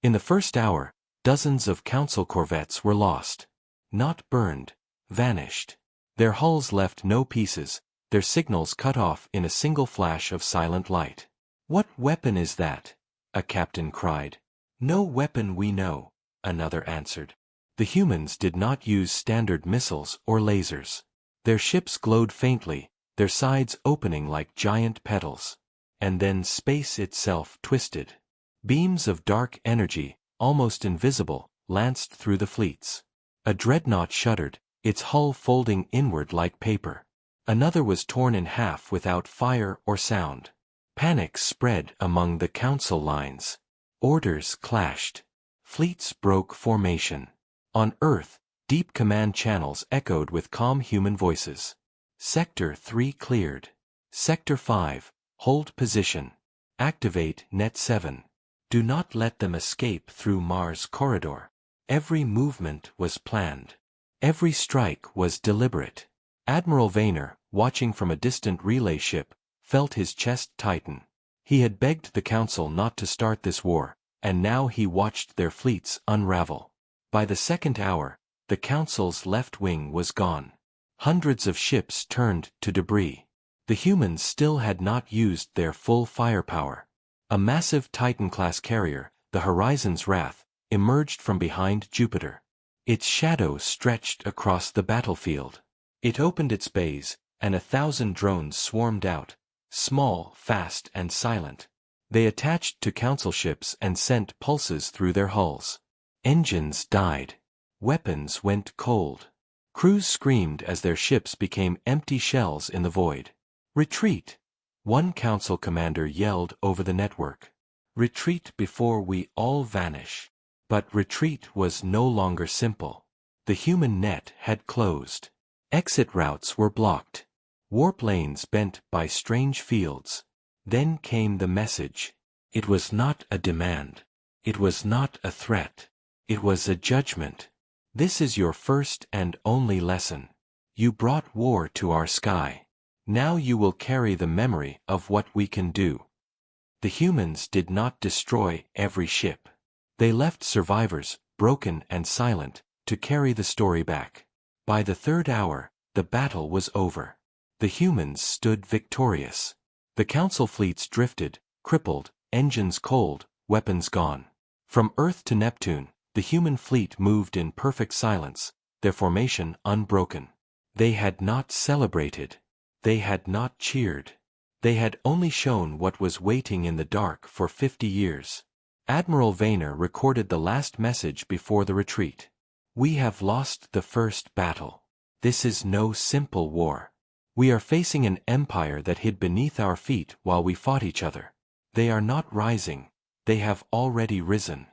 In the first hour, dozens of Council corvettes were lost. Not burned, vanished. Their hulls left no pieces, their signals cut off in a single flash of silent light. "What weapon is that?" a captain cried. "No weapon we know," another answered. The humans did not use standard missiles or lasers. Their ships glowed faintly, their sides opening like giant petals. And then space itself twisted. Beams of dark energy, almost invisible, lanced through the fleets. A dreadnought shuddered, its hull folding inward like paper. Another was torn in half without fire or sound. Panic spread among the Council lines. Orders clashed. Fleets broke formation. On Earth, deep command channels echoed with calm human voices. Sector 3 cleared. Sector 5, hold position. Activate Net 7. Do not let them escape through Mars corridor. Every movement was planned. Every strike was deliberate. Admiral Vaynor, watching from a distant relay ship, felt his chest tighten. He had begged the Council not to start this war, and now he watched their fleets unravel. By the second hour, the Council's left wing was gone. Hundreds of ships turned to debris. The humans still had not used their full firepower. A massive Titan-class carrier, the Horizon's Wrath, emerged from behind Jupiter. Its shadow stretched across the battlefield. It opened its bays, and 1,000 drones swarmed out, small, fast, and silent. They attached to Council ships and sent pulses through their hulls. Engines died. Weapons went cold. Crews screamed as their ships became empty shells in the void. "Retreat!" one Council commander yelled over the network. "Retreat before we all vanish." But retreat was no longer simple. The human net had closed. Exit routes were blocked. Warp lanes bent by strange fields. Then came the message. It was not a demand. It was not a threat. It was a judgment. This is your first and only lesson. You brought war to our sky. Now you will carry the memory of what we can do. The humans did not destroy every ship. They left survivors, broken and silent, to carry the story back. By the third hour, the battle was over. The humans stood victorious. The Council fleets drifted, crippled, engines cold, weapons gone. From Earth to Neptune, the human fleet moved in perfect silence, their formation unbroken. They had not celebrated. They had not cheered. They had only shown what was waiting in the dark for 50 years. Admiral Vaynor recorded the last message before the retreat. We have lost the first battle. This is no simple war. We are facing an empire that hid beneath our feet while we fought each other. They are not rising. They have already risen.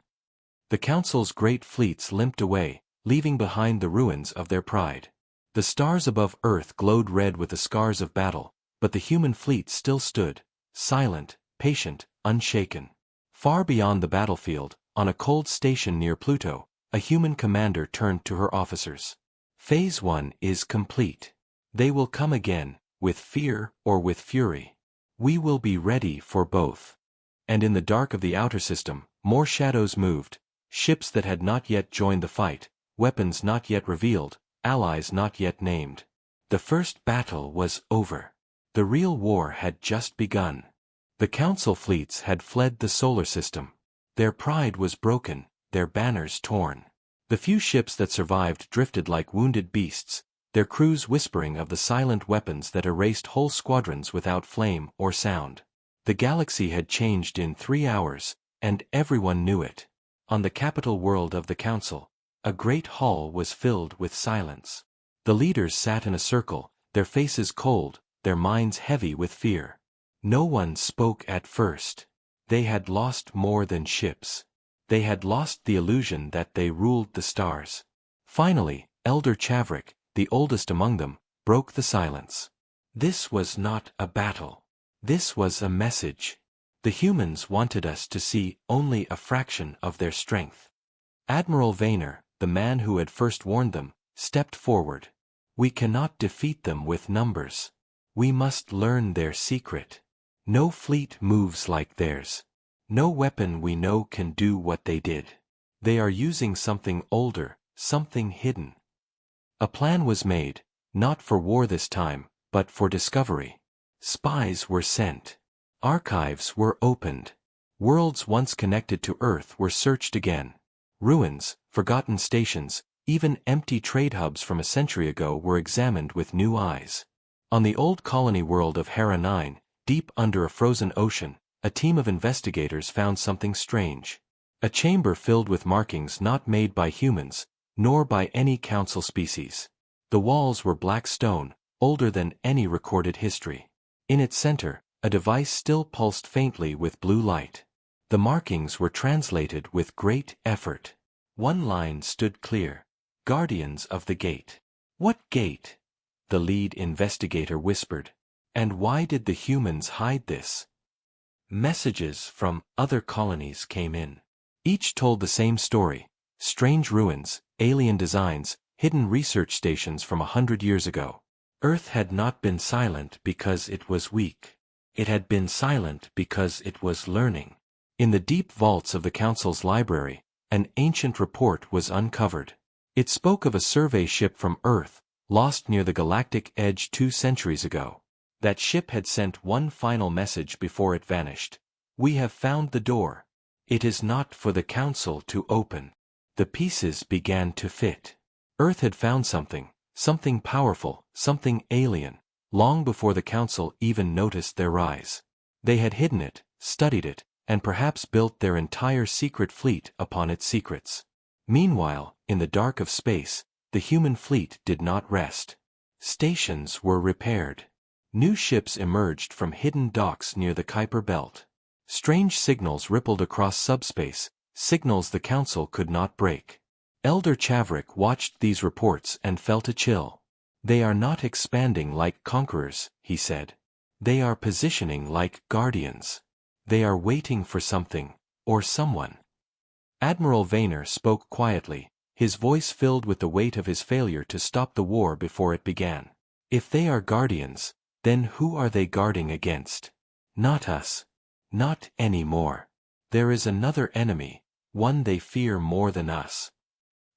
The Council's great fleets limped away, leaving behind the ruins of their pride. The stars above Earth glowed red with the scars of battle, but the human fleet still stood, silent, patient, unshaken. Far beyond the battlefield, on a cold station near Pluto, a human commander turned to her officers. Phase 1 is complete. They will come again, with fear or with fury. We will be ready for both. And in the dark of the outer system, more shadows moved, ships that had not yet joined the fight, weapons not yet revealed, allies not yet named. The first battle was over. The real war had just begun. The Council fleets had fled the solar system. Their pride was broken, their banners torn. The few ships that survived drifted like wounded beasts, their crews whispering of the silent weapons that erased whole squadrons without flame or sound. The galaxy had changed in 3 hours, and everyone knew it. On the capital world of the Council, a great hall was filled with silence. The leaders sat in a circle, their faces cold, their minds heavy with fear. No one spoke at first. They had lost more than ships. They had lost the illusion that they ruled the stars. Finally, Elder Chavrik, the oldest among them, broke the silence. This was not a battle. This was a message. The humans wanted us to see only a fraction of their strength. Admiral Vaynor, the man who had first warned them, stepped forward. We cannot defeat them with numbers. We must learn their secret. No fleet moves like theirs. No weapon we know can do what they did. They are using something older, something hidden. A plan was made, not for war this time, but for discovery. Spies were sent. Archives were opened. Worlds once connected to Earth were searched again. Ruins, forgotten stations, even empty trade hubs from a century ago were examined with new eyes. On the old colony world of Hera 9, deep under a frozen ocean, a team of investigators found something strange. A chamber filled with markings not made by humans, nor by any council species. The walls were black stone, older than any recorded history. In its center, a device still pulsed faintly with blue light. The markings were translated with great effort. One line stood clear. Guardians of the Gate. What gate? The lead investigator whispered. And why did the humans hide this? Messages from other colonies came in. Each told the same story. Strange ruins, alien designs, hidden research stations from 100 years ago. Earth had not been silent because it was weak. It had been silent because it was learning. In the deep vaults of the Council's library, an ancient report was uncovered. It spoke of a survey ship from Earth, lost near the galactic edge 2 centuries ago. That ship had sent one final message before it vanished. We have found the door. It is not for the Council to open. The pieces began to fit. Earth had found something powerful, something alien, long before the Council even noticed their rise. They had hidden it, studied it, and perhaps built their entire secret fleet upon its secrets. Meanwhile, in the dark of space, the human fleet did not rest. Stations were repaired. New ships emerged from hidden docks near the Kuiper Belt. Strange signals rippled across subspace, signals the council could not break. Elder Chavrik watched these reports and felt a chill. They are not expanding like conquerors, he said. They are positioning like guardians. They are waiting for something, or someone. Admiral Vaynor spoke quietly, his voice filled with the weight of his failure to stop the war before it began. If they are guardians, then who are they guarding against? Not us. Not anymore. There is another enemy, one they fear more than us.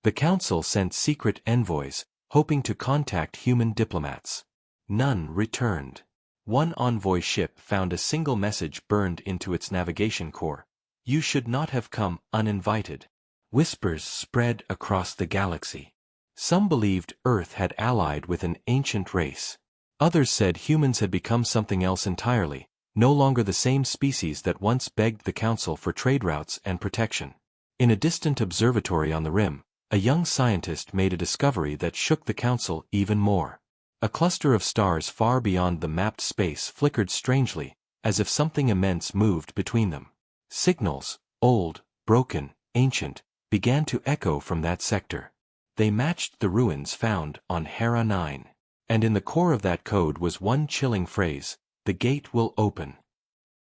The council sent secret envoys, hoping to contact human diplomats. None returned. One envoy ship found a single message burned into its navigation core. You should not have come uninvited. Whispers spread across the galaxy. Some believed Earth had allied with an ancient race. Others said humans had become something else entirely, no longer the same species that once begged the council for trade routes and protection. In a distant observatory on the rim, a young scientist made a discovery that shook the council even more. A cluster of stars far beyond the mapped space flickered strangely, as if something immense moved between them. Signals, old, broken, ancient, began to echo from that sector. They matched the ruins found on Hera 9. And in the core of that code was one chilling phrase: the gate will open.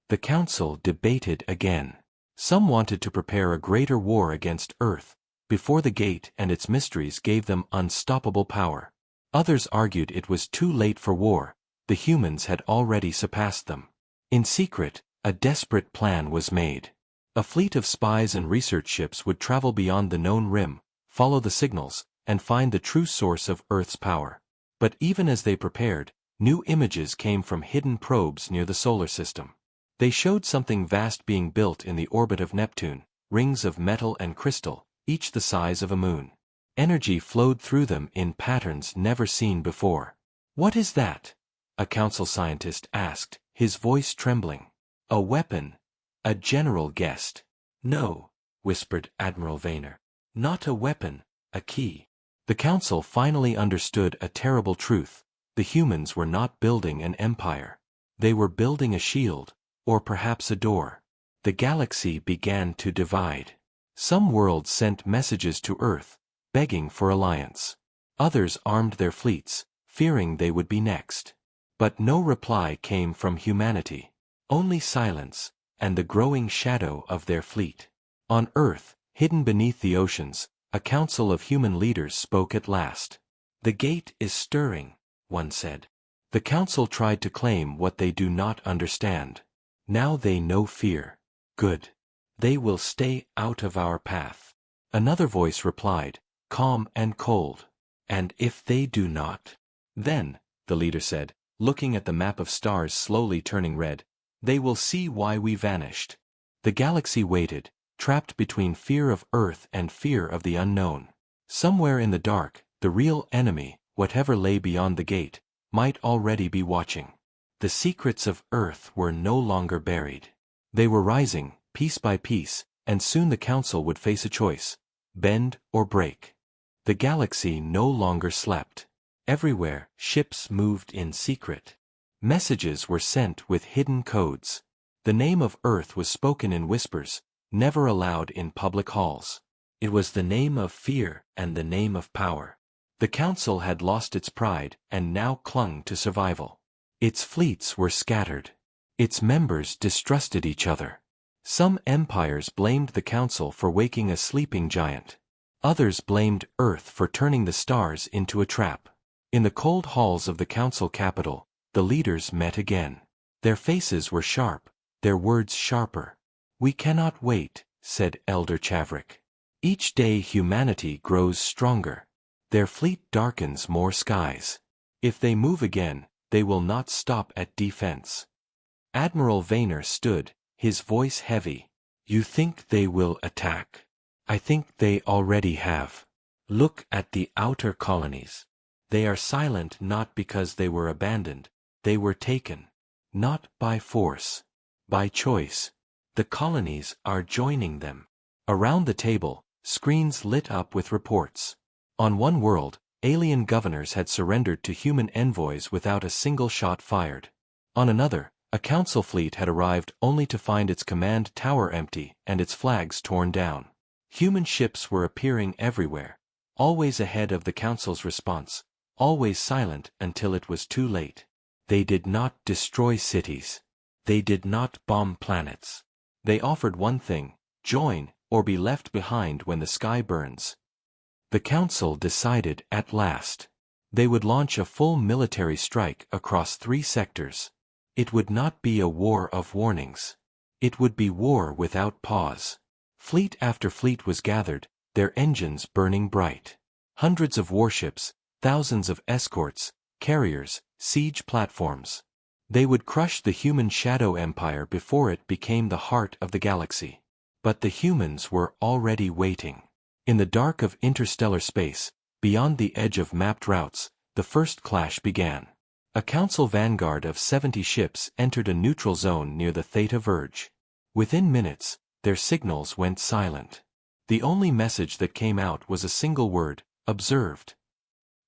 The council debated again. Some wanted to prepare a greater war against Earth, before the gate and its mysteries gave them unstoppable power. Others argued it was too late for war, the humans had already surpassed them. In secret, a desperate plan was made. A fleet of spies and research ships would travel beyond the known rim, follow the signals, and find the true source of Earth's power. But even as they prepared, new images came from hidden probes near the solar system. They showed something vast being built in the orbit of Neptune, rings of metal and crystal, each the size of a moon. Energy flowed through them in patterns never seen before. What is that? A council scientist asked, his voice trembling. A weapon, a general guessed. No, whispered Admiral Vaynor. Not a weapon, a key. The council finally understood a terrible truth. The humans were not building an empire. They were building a shield, or perhaps a door. The galaxy began to divide. Some worlds sent messages to Earth, begging for alliance. Others armed their fleets, fearing they would be next. But no reply came from humanity. Only silence, and the growing shadow of their fleet. On Earth, hidden beneath the oceans, a council of human leaders spoke at last. The gate is stirring, one said. The council tried to claim what they do not understand. Now they know fear. Good. They will stay out of our path. Another voice replied, calm and cold. And if they do not? Then, the leader said, looking at the map of stars slowly turning red, they will see why we vanished. The galaxy waited, trapped between fear of Earth and fear of the unknown. Somewhere in the dark, the real enemy, whatever lay beyond the gate, might already be watching. The secrets of Earth were no longer buried. They were rising, piece by piece, and soon the council would face a choice: bend or break. The galaxy no longer slept. Everywhere, ships moved in secret. Messages were sent with hidden codes. The name of Earth was spoken in whispers, never allowed in public halls. It was the name of fear and the name of power. The council had lost its pride and now clung to survival. Its fleets were scattered. Its members distrusted each other. Some empires blamed the council for waking a sleeping giant. Others blamed Earth for turning the stars into a trap. In the cold halls of the council capital, the leaders met again. Their faces were sharp, their words sharper. We cannot wait, said Elder Chavrik. Each day humanity grows stronger. Their fleet darkens more skies. If they move again, they will not stop at defense. Admiral Vaynor stood, his voice heavy. You think they will attack? I think they already have. Look at the outer colonies. They are silent not because they were abandoned, they were taken. Not by force. By choice. The colonies are joining them. Around the table, screens lit up with reports. On one world, alien governors had surrendered to human envoys without a single shot fired. On another, A council fleet had arrived only to find its command tower empty and its flags torn down. Human ships were appearing everywhere, always ahead of the council's response, always silent until it was too late. They did not destroy cities. They did not bomb planets. They offered one thing: join, or be left behind when the sky burns. The council decided at last. They would launch a full military strike across 3 sectors. It would not be a war of warnings. It would be war without pause. Fleet after fleet was gathered, their engines burning bright. Hundreds of warships, thousands of escorts, carriers, siege platforms. They would crush the human shadow empire before it became the heart of the galaxy. But the humans were already waiting. In the dark of interstellar space, beyond the edge of mapped routes, the first clash began. A council vanguard of 70 ships entered a neutral zone near the Theta Verge. Within minutes, their signals went silent. The only message that came out was a single word: observed.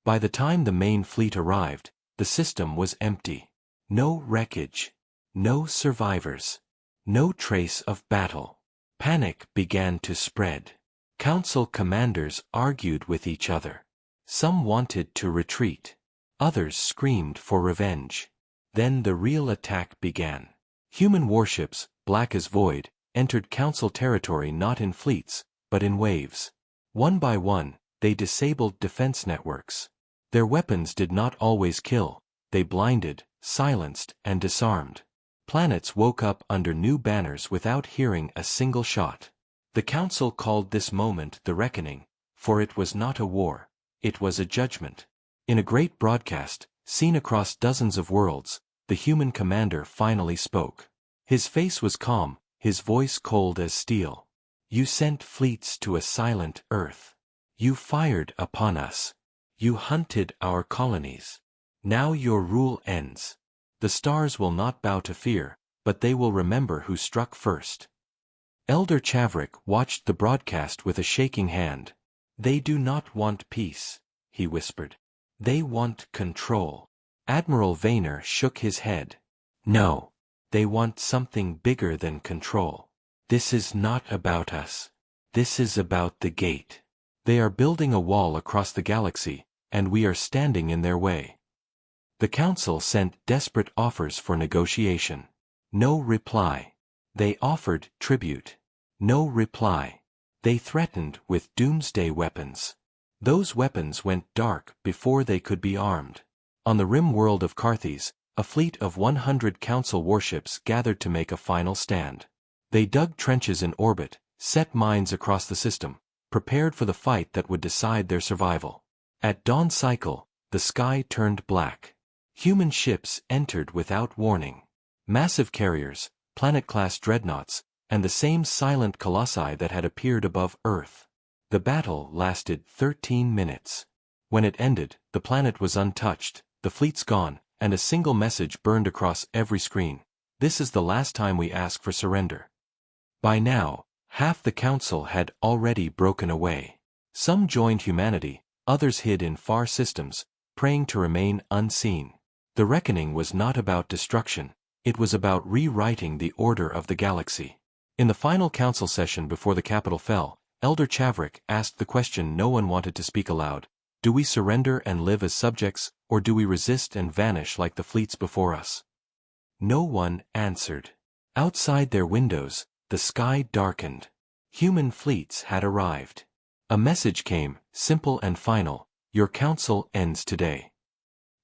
By the time the main fleet arrived, the system was empty. No wreckage. No survivors. No trace of battle. Panic began to spread. Council commanders argued with each other. Some wanted to retreat. Others screamed for revenge. Then the real attack began. Human warships, black as void, entered council territory not in fleets, but in waves. One by one, they disabled defense networks. Their weapons did not always kill. They blinded, silenced, and disarmed. Planets woke up under new banners without hearing a single shot. The council called this moment the reckoning, for it was not a war. It was a judgment. In a great broadcast, seen across dozens of worlds, the human commander finally spoke. His face was calm, his voice cold as steel. You sent fleets to a silent Earth. You fired upon us. You hunted our colonies. Now your rule ends. The stars will not bow to fear, but they will remember who struck first. Elder Chavrik watched the broadcast with a shaking hand. They do not want peace, he whispered. They want control. Admiral Vayner shook his head. No. They want something bigger than control. This is not about us. This is about the gate. They are building a wall across the galaxy, and we are standing in their way. The council sent desperate offers for negotiation. No reply. They offered tribute. No reply. They threatened with doomsday weapons. Those weapons went dark before they could be armed. On the rim world of Carthes, a fleet of 100 council warships gathered to make a final stand. They dug trenches in orbit, set mines across the system, prepared for the fight that would decide their survival. At dawn cycle, the sky turned black. Human ships entered without warning. Massive carriers, planet-class dreadnoughts, and the same silent colossi that had appeared above Earth. The battle lasted 13 minutes. When it ended, the planet was untouched, the fleets gone, and a single message burned across every screen. This is the last time we ask for surrender. By now, half the council had already broken away. Some joined humanity, others hid in far systems, praying to remain unseen. The reckoning was not about destruction, it was about rewriting the order of the galaxy. In the final council session before the capital fell, Elder Chavrik asked the question no one wanted to speak aloud: do we surrender and live as subjects, or do we resist and vanish like the fleets before us? No one answered. Outside their windows, the sky darkened. Human fleets had arrived. A message came, simple and final: your council ends today.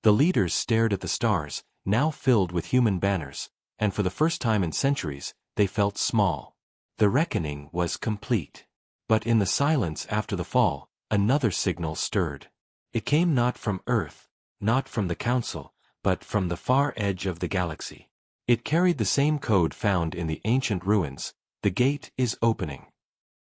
The leaders stared at the stars, now filled with human banners, and for the first time in centuries, they felt small. The reckoning was complete. But in the silence after the fall, another signal stirred. It came not from Earth, not from the Council, but from the far edge of the galaxy. It carried the same code found in the ancient ruins: the gate is opening.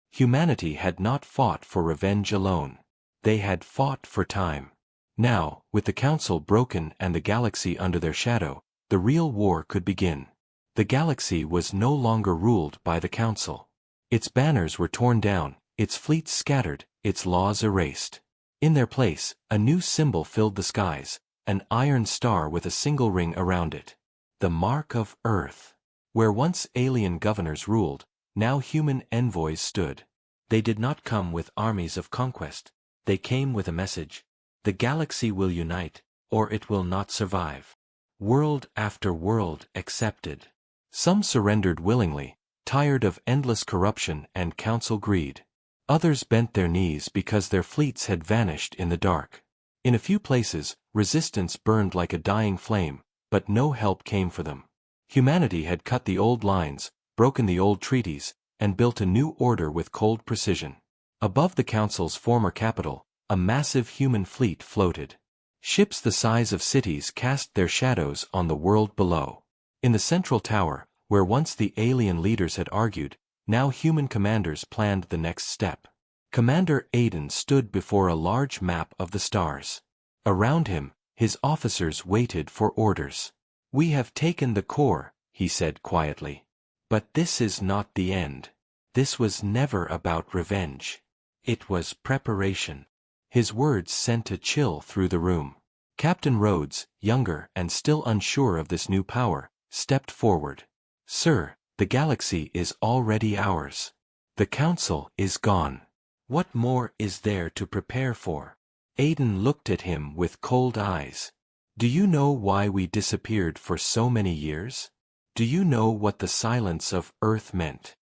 Humanity had not fought for revenge alone. They had fought for time. Now, with the Council broken and the galaxy under their shadow, the real war could begin. The galaxy was no longer ruled by the Council. Its banners were torn down, its fleets scattered, its laws erased. In their place, a new symbol filled the skies, an iron star with a single ring around it. The mark of Earth. Where once alien governors ruled, now human envoys stood. They did not come with armies of conquest. They came with a message. The galaxy will unite, or it will not survive. World after world accepted. Some surrendered willingly, tired of endless corruption and council greed. Others bent their knees because their fleets had vanished in the dark. In a few places, resistance burned like a dying flame, but no help came for them. Humanity had cut the old lines, broken the old treaties, and built a new order with cold precision. Above the council's former capital, a massive human fleet floated. Ships the size of cities cast their shadows on the world below. In the central tower, where once the alien leaders had argued, now human commanders planned the next step. Commander Aiden stood before a large map of the stars. Around him, his officers waited for orders. "We have taken the core," he said quietly. "But this is not the end. This was never about revenge. It was preparation." His words sent a chill through the room. Captain Rhodes, younger and still unsure of this new power, stepped forward. "Sir, the galaxy is already ours. The council is gone. What more is there to prepare for?" Aiden looked at him with cold eyes. "Do you know why we disappeared for so many years? Do you know what the silence of Earth meant?"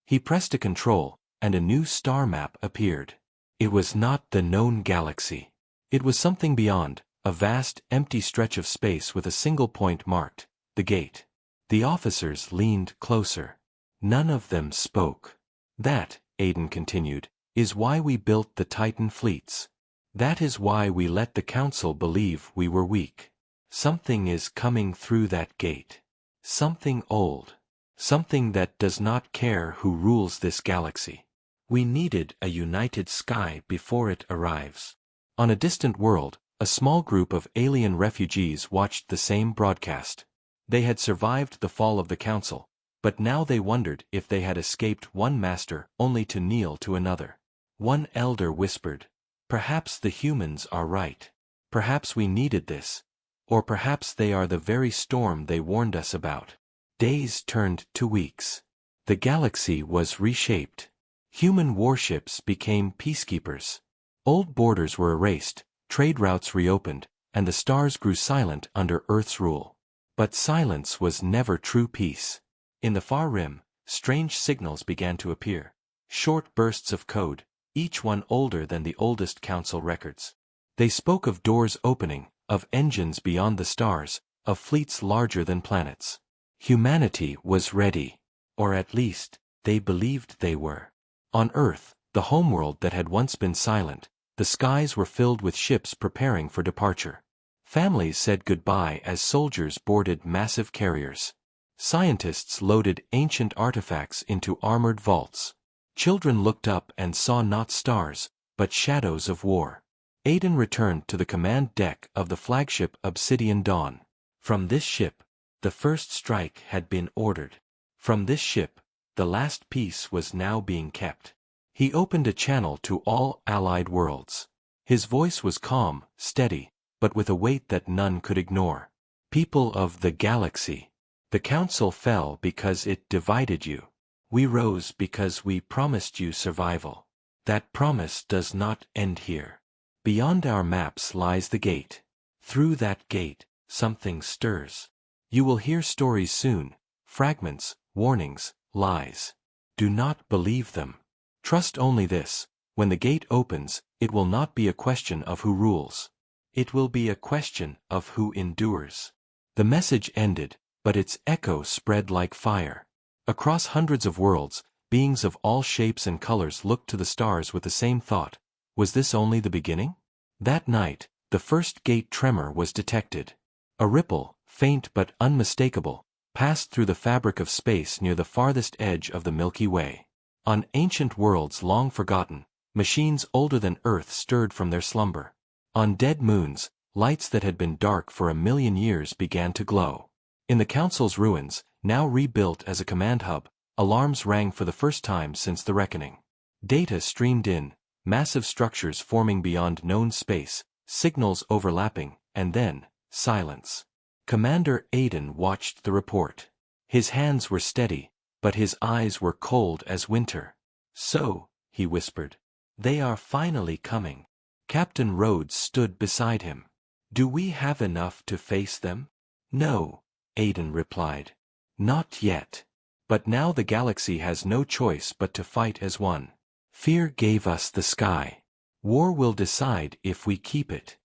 He pressed a control, and a new star map appeared. It was not the known galaxy. It was something beyond, a vast, empty stretch of space with a single point marked, the gate. The officers leaned closer. None of them spoke. "That," Aiden continued, "is why we built the Titan fleets. That is why we let the council believe we were weak. Something is coming through that gate. Something old. Something that does not care who rules this galaxy. We needed a united sky before it arrives." On a distant world, a small group of alien refugees watched the same broadcast. They had survived the fall of the council, but now they wondered if they had escaped one master only to kneel to another. One elder whispered, "Perhaps the humans are right. Perhaps we needed this. Or perhaps they are the very storm they warned us about." Days turned to weeks. The galaxy was reshaped. Human warships became peacekeepers. Old borders were erased, trade routes reopened, and the stars grew silent under Earth's rule. But silence was never true peace. In the far rim, strange signals began to appear. Short bursts of code, each one older than the oldest council records. They spoke of doors opening, of engines beyond the stars, of fleets larger than planets. Humanity was ready. Or at least, they believed they were. On Earth, the homeworld that had once been silent, the skies were filled with ships preparing for departure. Families said goodbye as soldiers boarded massive carriers. Scientists loaded ancient artifacts into armored vaults. Children looked up and saw not stars, but shadows of war. Aiden returned to the command deck of the flagship Obsidian Dawn. From this ship, the first strike had been ordered. From this ship, the last piece was now being kept. He opened a channel to all allied worlds. His voice was calm, steady, but with a weight that none could ignore. "People of the galaxy, the council fell because it divided you. We rose because we promised you survival. That promise does not end here. Beyond our maps lies the gate. Through that gate, something stirs. You will hear stories soon, fragments, warnings, lies. Do not believe them. Trust only this: when the gate opens, it will not be a question of who rules. It will be a question of who endures." The message ended, but its echo spread like fire. Across hundreds of worlds, beings of all shapes and colors looked to the stars with the same thought: was this only the beginning? That night, the first gate tremor was detected. A ripple, faint but unmistakable, passed through the fabric of space near the farthest edge of the Milky Way. On ancient worlds long forgotten, machines older than Earth stirred from their slumber. On dead moons, lights that had been dark for 1,000,000 years began to glow. In the Council's ruins, now rebuilt as a command hub, alarms rang for the first time since the reckoning. Data streamed in, massive structures forming beyond known space, signals overlapping, and then, silence. Commander Aiden watched the report. His hands were steady, but his eyes were cold as winter. "So," he whispered, "they are finally coming." Captain Rhodes stood beside him. "Do we have enough to face them?" "No," Aiden replied. "Not yet. But now the galaxy has no choice but to fight as one. Fear gave us the sky. War will decide if we keep it."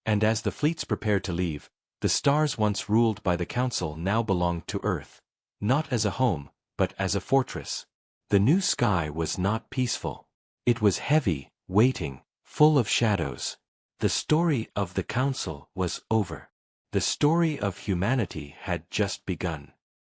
And as the fleets prepared to leave, the stars once ruled by the Council now belonged to Earth. Not as a home, but as a fortress. The new sky was not peaceful. It was heavy, waiting, full of shadows. The story of the Council was over. The story of humanity had just begun.